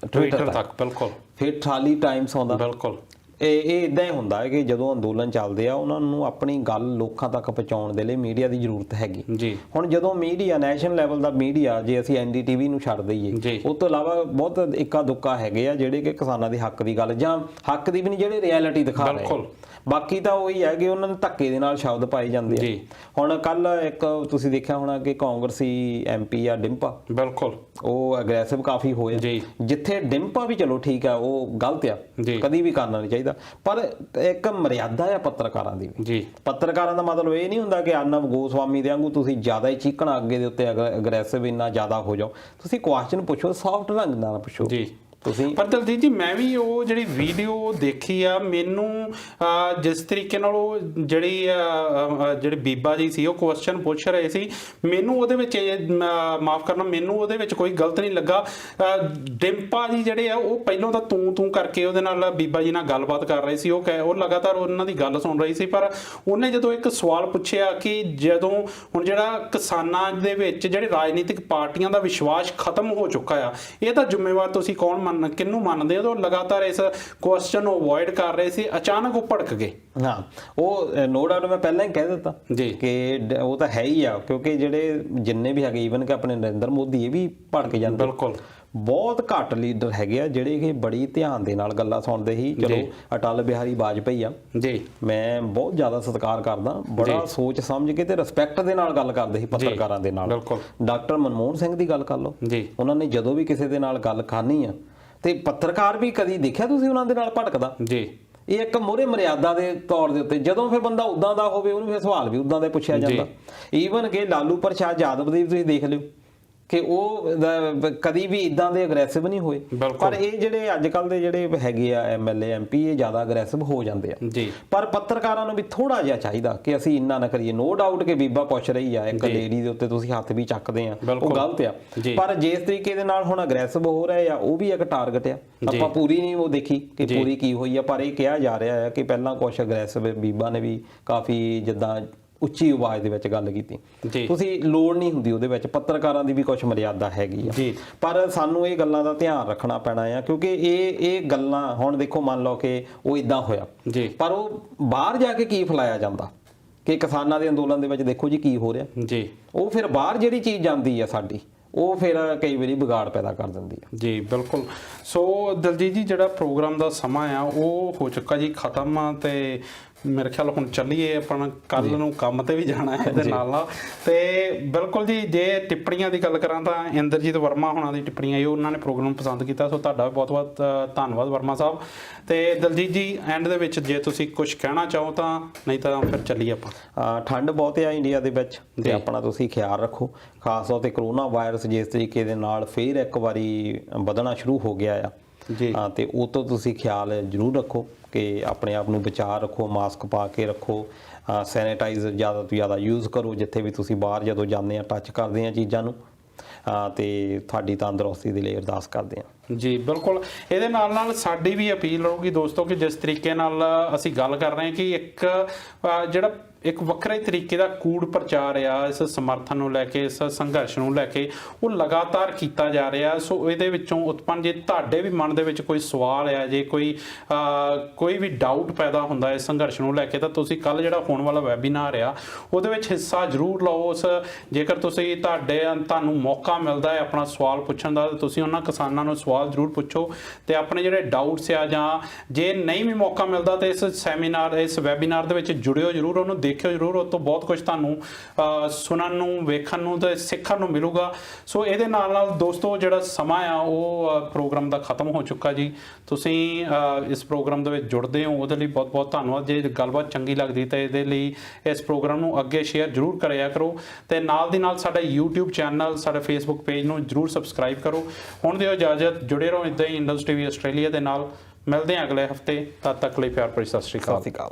Speaker 2: ਟਵਿੱਟਰ ਤੱਕ। ਬਿਲਕੁਲ, ਫਿਰ ਥਾਲੀ ਟਾਈਮਸ ਆਉਂਦਾ। ਬਿਲਕੁਲ, ਇਹ ਇਦਾਂ ਹੀ ਹੁੰਦਾ ਹੈ ਕਿ ਜਦੋਂ ਅੰਦੋਲਨ ਚੱਲਦੇ ਆ ਉਹਨਾਂ ਨੂੰ ਆਪਣੀ ਗੱਲ ਲੋਕਾਂ ਤੱਕ ਪਹੁੰਚਾਉਣ ਦੇ ਲਈ ਮੀਡੀਆ ਦੀ ਜ਼ਰੂਰਤ ਹੈਗੀ ਜੀ। ਹੁਣ ਜਦੋਂ ਮੀਡੀਆ ਨੈਸ਼ਨਲ ਲੈਵਲ ਦਾ ਮੀਡੀਆ, ਜੇ ਅਸੀਂ NDTV ਨੂੰ ਛੱਡ ਦਈਏ, ਉਸ ਤੋਂ ਇਲਾਵਾ ਬਹੁਤ ਇੱਕਾ ਦੁੱਕਾ ਹੈਗੇ ਆ ਜਿਹੜੇ ਕਿ ਕਿਸਾਨਾਂ ਦੇ ਹੱਕ ਦੀ ਗੱਲ, ਜਾਂ ਹੱਕ ਦੀ ਵੀ ਨਹੀਂ, ਜਿਹੜੇ ਰਿਐਲਿਟੀ ਦਿਖਾ ਰਹੇ, ਬਾਕੀ ਤਾਂ ਉਹੀ ਹੈ ਕਿ ਉਹਨਾਂ ਨੇ ਧੱਕੇ ਦੇ ਨਾਲ ਸ਼ਬਦ ਪਾਏ ਜਾਂਦੇ ਆ। ਹੁਣ ਕੱਲ ਇੱਕ ਤੁਸੀਂ ਦੇਖਿਆ ਹੋਣਾ ਕਿ ਕਾਂਗਰਸੀ MP ਆ ਡਿੰਪਾ, ਬਿਲਕੁਲ ਉਹ ਅਗਰੈਸਿਵ ਕਾਫੀ ਹੋਇਆ, ਜਿੱਥੇ ਡਿੰਪਾ ਵੀ ਚਲੋ ਠੀਕ ਆ ਉਹ ਗਲਤ ਆ, ਕਦੀ ਵੀ ਕਰਨਾ ਨਹੀਂ ਚਾਹੀਦਾ, ਪਰ ਇੱਕ ਮਰਿਆਦਾ ਆ ਪੱਤਰਕਾਰਾਂ ਦੀ ਵੀ। ਪੱਤਰਕਾਰਾਂ ਦਾ ਮਤਲਬ ਇਹ ਨਹੀਂ ਹੁੰਦਾ ਕਿ ਅਰਨਬ ਗੋਸਵਾਮੀ ਦੇ ਵਾਂਗੂ ਤੁਸੀਂ ਜ਼ਿਆਦਾ ਹੀ ਚੀਕਣਾ ਅੱਗੇ ਦੇ ਉੱਤੇ ਅਗਰੈਸਿਵ ਇੰਨਾ ਜ਼ਿਆਦਾ ਹੋ ਜਾਓ। ਤੁਸੀਂ ਕੁਐਸਚਨ ਪੁੱਛੋ, ਸੌਫਟ ਢੰਗ ਨਾਲ ਪੁੱਛੋ ਤੁਸੀਂ। ਪਰ ਦਲਜੀਤ ਜੀ ਮੈਂ ਵੀ ਉਹ ਜਿਹੜੀ ਵੀਡੀਓ ਦੇਖੀ ਆ, ਮੈਨੂੰ ਜਿਸ ਤਰੀਕੇ ਨਾਲ ਉਹ ਜਿਹੜੀ ਬੀਬਾ ਜੀ ਸੀ ਉਹ ਕੁਐਸਚਨ ਪੁੱਛ ਰਹੇ ਸੀ, ਮੈਨੂੰ ਉਹਦੇ ਵਿੱਚ ਮਾਫ ਕਰਨਾ, ਮੈਨੂੰ ਉਹਦੇ ਵਿੱਚ ਕੋਈ ਗਲਤ ਨਹੀਂ ਲੱਗਾ। ਡਿੰਪਾ ਜੀ ਜਿਹੜੇ ਆ ਉਹ ਪਹਿਲਾਂ ਤਾਂ ਤੂੰ ਕਰਕੇ ਉਹਦੇ ਨਾਲ ਬੀਬਾ ਜੀ ਨਾਲ ਗੱਲਬਾਤ ਕਰ ਰਹੇ ਸੀ, ਉਹ ਲਗਾਤਾਰ ਉਹਨਾਂ ਦੀ ਗੱਲ ਸੁਣ ਰਹੀ ਸੀ, ਪਰ ਉਹਨੇ ਜਦੋਂ ਇੱਕ ਸਵਾਲ ਪੁੱਛਿਆ ਕਿ ਜਦੋਂ ਹੁਣ ਜਿਹੜਾ ਕਿਸਾਨਾਂ ਦੇ ਵਿੱਚ ਜਿਹੜੇ ਰਾਜਨੀਤਿਕ ਪਾਰਟੀਆਂ ਦਾ ਵਿਸ਼ਵਾਸ ਖਤਮ ਹੋ ਚੁੱਕਾ ਆ, ਇਹ ਤਾਂ ਜ਼ਿੰਮੇਵਾਰ ਤੁਸੀਂ ਕੌਣ ਕਿਹਨੂੰ ਮੰਨਦੇ ਹੋ? ਲਗਾਤਾਰ ਇਸ ਕੁਐਸਚਨ ਨੂੰ ਅਵੋਇਡ ਕਰ ਰਹੇ ਸੀ, ਅਚਾਨਕ ਉਹ ਭੜਕ ਗਏ। ਹਾਂ, ਉਹ ਨੋ ਡਾਊਟ ਮੈਂ ਪਹਿਲਾਂ ਹੀ ਕਹਿ ਦਿੱਤਾ ਕਿ ਉਹ ਤਾਂ ਹੈ ਹੀ ਆ, ਕਿਉਂਕਿ ਜਿਹੜੇ ਜਿੰਨੇ ਵੀ ਹੈਗੇ, ਈਵਨ ਕਿ ਆਪਣੇ ਨਰਿੰਦਰ ਮੋਦੀ, ਇਹ ਵੀ ਭੜਕ ਜਾਂਦੇ। ਬਿਲਕੁਲ, ਬਹੁਤ ਘੱਟ ਲੀਡਰ ਹੈਗੇ ਆ ਜਿਹੜੇ ਕਿ ਬੜੀ ਧਿਆਨ ਦੇ ਨਾਲ ਗੱਲਾਂ ਸੁਣਦੇ ਸੀ। ਚਲੋ ਅਟਲ ਬਿਹਾਰੀ ਵਾਜਪਾਈ ਆ ਜੀ, ਮੈਂ ਬਹੁਤ ਜ਼ਿਆਦਾ ਸਤਿਕਾਰ ਕਰਦਾ, ਬੜਾ ਸੋਚ ਸਮਝ ਕੇ ਤੇ ਰਿਸਪੈਕਟ ਦੇ ਨਾਲ ਗੱਲ ਕਰਦੇ ਸੀ ਪੱਤਰਕਾਰਾਂ ਦੇ ਨਾਲ। ਡਾਕਟਰ ਮਨਮੋਹਨ ਸਿੰਘ ਦੀ ਗੱਲ ਕਰ ਲਓ, ਉਹਨਾਂ ਨੇ ਜਦੋਂ ਵੀ ਕਿਸੇ ਦੇ ਨਾਲ ਗੱਲ ਕਰਨੀ ਆ, ਤੇ ਪੱਤਰਕਾਰ ਵੀ ਕਦੀ ਦੇਖਿਆ ਤੁਸੀਂ ਉਹਨਾਂ ਦੇ ਨਾਲ ਭਟਕਦਾ ਜੀ? ਇਹ ਇੱਕ ਮੋਹਰੇ ਮਰਿਆਦਾ ਦੇ ਤੌਰ ਦੇ ਉੱਤੇ, ਜਦੋਂ ਫਿਰ ਬੰਦਾ ਉਦਾਂ ਦਾ ਹੋਵੇ ਉਹਨੂੰ ਫਿਰ ਸਵਾਲ ਵੀ ਉਦਾਂ ਦਾ ਪੁੱਛਿਆ ਜਾਂਦਾ। ਈਵਨ ਕਿ ਲਾਲੂ ਪ੍ਰਸਾਦ ਯਾਦਵ ਦੀ ਤੁਸੀਂ ਦੇਖ ਲਿਓ, ਕਿ ਉਹ ਕਦੀ ਵੀ ਇਦਾਂ ਦੇ ਅਗਰੈਸਿਵ ਨਹੀਂ ਹੋਏ। ਪਰ ਇਹ ਜਿਹੜੇ ਅੱਜ ਕੱਲ ਦੇ ਜਿਹੜੇ ਹੈਗੇ ਆ MLA MP ਇਹ ਜ਼ਿਆਦਾ ਅਗਰੈਸਿਵ ਹੋ ਜਾਂਦੇ ਆ
Speaker 1: ਜੀ।
Speaker 2: ਪਰ ਪੱਤਰਕਾਰਾਂ ਨੂੰ ਵੀ ਥੋੜਾ ਜਿਹਾ ਚਾਹੀਦਾ ਕਿ ਅਸੀਂ ਇੰਨਾ ਨਾ ਕਰੀਏ। ਨੋ ਡਾਊਟ ਕਿ ਬੀਬਾ ਪੁੱਛ ਰਹੀ ਆ, ਇੱਕ ਲੇਡੀ ਦੇ ਉੱਤੇ ਤੁਸੀਂ ਹੱਥ ਵੀ ਚੱਕਦੇ ਆ, ਉਹ ਗਲਤ ਆ, ਪਰ ਜਿਸ ਤਰੀਕੇ ਦੇ ਨਾਲ ਹੁਣ ਅਗਰੈਸਿਵ ਹੋ ਰਹੇ ਆ ਉਹ ਵੀ ਇੱਕ ਟਾਰਗੇਟ ਆ। ਆਪਾਂ ਪੂਰੀ ਨਹੀਂ ਉਹ ਦੇਖੀ ਕਿ ਪੂਰੀ ਕੀ ਹੋਈ ਆ, ਪਰ ਇਹ ਕਿਹਾ ਜਾ ਰਿਹਾ ਆ ਕਿ ਪਹਿਲਾਂ ਕੁਝ ਅਗਰੈਸਿਵ ਬੀਬਾ ਨੇ ਵੀ ਕਾਫੀ ਜਿੱਦਾਂ ਉੱਚੀ ਆਵਾਜ਼ ਦੇ ਵਿੱਚ ਗੱਲ ਕੀਤੀ। ਤੁਸੀਂ ਲੋੜ ਨਹੀਂ ਹੁੰਦੀ ਉਹਦੇ ਵਿੱਚ, ਪੱਤਰਕਾਰਾਂ ਦੀ ਵੀ ਕੁਝ ਮਰਿਆਦਾ ਹੈਗੀ ਆ, ਪਰ ਸਾਨੂੰ ਇਹ ਗੱਲਾਂ ਦਾ ਧਿਆਨ ਰੱਖਣਾ ਪੈਣਾ ਆ ਕਿਉਂਕਿ ਇਹ ਗੱਲਾਂ ਹੁਣ ਦੇਖੋ ਮੰਨ ਲਓ ਕਿ ਉਹ ਇਦਾਂ ਹੋਇਆ ਪਰ ਉਹ ਬਾਹਰ ਜਾ ਕੇ ਕੀ ਫੈਲਾਇਆ ਜਾਂਦਾ ਕਿ ਕਿਸਾਨਾਂ ਦੇ ਅੰਦੋਲਨ ਦੇ ਵਿੱਚ ਦੇਖੋ ਜੀ ਕੀ ਹੋ ਰਿਹਾ ਜੀ। ਉਹ ਫਿਰ ਬਾਹਰ ਜਿਹੜੀ ਚੀਜ਼ ਜਾਂਦੀ ਆ ਸਾਡੀ ਉਹ ਫਿਰ ਕਈ ਵਾਰੀ ਵਿਗਾੜ ਪੈਦਾ ਕਰ ਦਿੰਦੀ ਆ।
Speaker 1: ਜੀ ਬਿਲਕੁਲ। ਸੋ ਦਲਜੀਤ ਜੀ ਜਿਹੜਾ ਪ੍ਰੋਗਰਾਮ ਦਾ ਸਮਾਂ ਆ ਉਹ ਹੋ ਚੁੱਕਾ ਜੀ ਖਤਮ ਆ ਤੇ ਮੇਰੇ ਖਿਆਲ ਹੁਣ ਚੱਲੀਏ ਆਪਾਂ ਕੱਲ ਨੂੰ ਕੰਮ ਤੇ ਵੀ ਜਾਣਾ ਹੈ ਇਹਦੇ ਨਾਲ ਤੇ ਬਿਲਕੁਲ ਜੀ। ਜੇ ਟਿੱਪਣੀਆਂ ਦੀ ਗੱਲ ਕਰਾਂ ਤਾਂ ਇੰਦਰਜੀਤ ਵਰਮਾ ਹੋਣਾ ਦੀ ਟਿੱਪਣੀਆਂ ਇਹ ਉਹਨਾਂ ਨੇ ਪ੍ਰੋਗਰਾਮ ਪਸੰਦ ਕੀਤਾ, ਸੋ ਤੁਹਾਡਾ ਬਹੁਤ ਬਹੁਤ ਧੰਨਵਾਦ ਵਰਮਾ ਸਾਹਿਬ। ਤੇ ਦਲਜੀਤ ਜੀ ਐਂਡ ਦੇ ਵਿੱਚ ਜੇ ਤੁਸੀਂ ਕੁਝ ਕਹਿਣਾ ਚਾਹੋ ਤਾਂ, ਨਹੀਂ ਤਾਂ ਫਿਰ ਚੱਲੀਏ ਆਪਾਂ।
Speaker 2: ਠੰਡ ਬਹੁਤ ਆ ਇੰਡੀਆ ਦੇ ਵਿੱਚ ਤੇ ਆਪਣਾ ਤੁਸੀਂ ਖਿਆਲ ਰੱਖੋ, ਖਾਸ ਤੌਰ ਤੇ ਕਰੋਨਾ ਵਾਇਰਸ ਜਿਸ ਤਰੀਕੇ ਦੇ ਨਾਲ ਫੇਰ ਇੱਕ ਵਾਰੀ ਵਧਣਾ ਸ਼ੁਰੂ ਹੋ ਗਿਆ ਆ ਜੀ, ਤੇ ਉਹ ਤੋਂ ਤੁਸੀਂ ਖਿਆਲ ਜ਼ਰੂਰ ਰੱਖੋ ਕਿ ਆਪਣੇ ਆਪ ਨੂੰ ਬਚਾਅ ਰੱਖੋ, ਮਾਸਕ ਪਾ ਕੇ ਰੱਖੋ, ਸੈਨੀਟਾਈਜ਼ਰ ਜ਼ਿਆਦਾ ਤੋਂ ਜ਼ਿਆਦਾ ਯੂਜ਼ ਕਰੋ ਜਿੱਥੇ ਵੀ ਤੁਸੀਂ ਬਾਹਰ ਜਦੋਂ ਜਾਂਦੇ ਆ, ਟੱਚ ਕਰਦੇ ਆ ਚੀਜ਼ਾਂ ਨੂੰ, ਤੇ ਤੁਹਾਡੀ ਤੰਦਰੁਸਤੀ ਦੇ ਲਈ ਅਰਦਾਸ ਕਰਦੇ ਆ।
Speaker 1: ਜੀ ਬਿਲਕੁਲ। ਇਹਦੇ ਨਾਲ ਨਾਲ ਸਾਡੀ ਵੀ ਅਪੀਲ ਰਹੂਗੀ ਦੋਸਤੋ ਕਿ ਜਿਸ ਤਰੀਕੇ ਨਾਲ ਅਸੀਂ ਗੱਲ ਕਰ ਰਹੇ ਹਾਂ ਕਿ ਇੱਕ ਜਿਹੜਾ ਇੱਕ ਵੱਖਰੇ ਤਰੀਕੇ ਦਾ ਕੂੜ ਪ੍ਰਚਾਰ ਆ ਇਸ ਸਮਰਥਨ ਨੂੰ ਲੈ ਕੇ, ਇਸ ਸੰਘਰਸ਼ ਨੂੰ ਲੈ ਕੇ, ਉਹ ਲਗਾਤਾਰ ਕੀਤਾ ਜਾ ਰਿਹਾ। ਸੋ ਇਹਦੇ ਵਿੱਚੋਂ ਉਤਪੰਨ ਜੇ ਤੁਹਾਡੇ ਵੀ ਮਨ ਦੇ ਵਿੱਚ ਕੋਈ ਸਵਾਲ ਆ, ਜੇ ਕੋਈ ਵੀ ਡਾਊਟ ਪੈਦਾ ਹੁੰਦਾ ਇਸ ਸੰਘਰਸ਼ ਨੂੰ ਲੈ ਕੇ, ਤਾਂ ਤੁਸੀਂ ਕੱਲ ਜਿਹੜਾ ਹੋਣ ਵਾਲਾ ਵੈਬੀਨਾਰ ਆ ਉਹਦੇ ਵਿੱਚ ਹਿੱਸਾ ਜ਼ਰੂਰ ਲਓ। ਜੇਕਰ ਤੁਸੀਂ ਤੁਹਾਨੂੰ ਮੌਕਾ ਮਿਲਦਾ ਹੈ ਆਪਣਾ ਸਵਾਲ ਪੁੱਛਣ ਦਾ, ਤੁਸੀਂ ਉਹਨਾਂ ਕਿਸਾਨਾਂ ਨੂੰ ਸਵਾਲ ਜ਼ਰੂਰ ਪੁੱਛੋ ਤੇ ਆਪਣੇ ਜਿਹੜੇ ਡਾਊਟਸ ਆ, ਜਾਂ ਜੇ ਨਹੀਂ ਵੀ ਮੌਕਾ ਮਿਲਦਾ ਤਾਂ ਇਸ ਵੈਬੀਨਾਰ ਦੇ ਵਿੱਚ ਜੁੜਿਓ ਜ਼ਰੂਰ, ਉਹਨੂੰ ਦੇਖਿਓ ਜ਼ਰੂਰ। ਉਹ ਤੋਂ ਬਹੁਤ ਕੁਝ ਤੁਹਾਨੂੰ ਸੁਣਨ ਨੂੰ, ਵੇਖਣ ਨੂੰ ਤੇ ਸਿੱਖਣ ਨੂੰ ਮਿਲੂਗਾ। ਸੋ ਇਹਦੇ ਨਾਲ ਨਾਲ ਦੋਸਤੋ ਜਿਹੜਾ ਸਮਾਂ ਆ ਉਹ ਪ੍ਰੋਗਰਾਮ ਦਾ ਖਤਮ ਹੋ ਚੁੱਕਾ ਜੀ। ਤੁਸੀਂ ਇਸ ਪ੍ਰੋਗਰਾਮ ਦੇ ਵਿੱਚ ਜੁੜਦੇ ਹੋ ਉਹਦੇ ਲਈ ਬਹੁਤ ਬਹੁਤ ਧੰਨਵਾਦ। ਜੇ ਗੱਲਬਾਤ ਚੰਗੀ ਲੱਗਦੀ ਤਾਂ ਇਹਦੇ ਲਈ ਇਸ ਪ੍ਰੋਗਰਾਮ ਨੂੰ ਅੱਗੇ ਸ਼ੇਅਰ ਜ਼ਰੂਰ ਕਰਿਆ ਕਰੋ ਤੇ ਨਾਲ ਦੀ ਨਾਲ ਸਾਡਾ YouTube ਚੈਨਲ, ਸਾਡੇ Facebook ਪੇਜ ਨੂੰ ਜ਼ਰੂਰ ਸਬਸਕ੍ਰਾਈਬ ਕਰੋ। ਹੁਣ ਦਿਓ ਇਜਾਜ਼ਤ, ਜੁੜੇ ਰਹੋ ਇੱਦਾਂ ਹੀ ਇੰਡਸ TV ਆਸਟ੍ਰੇਲੀਆ ਦੇ ਨਾਲ। ਮਿਲਦੇ ਹਾਂ ਅਗਲੇ ਹਫਤੇ, ਤਦ ਤੱਕ ਲਈ ਪਿਆਰ ਭਰੀ ਸਤਿ ਸ਼੍ਰੀ ਅਕਾਲ।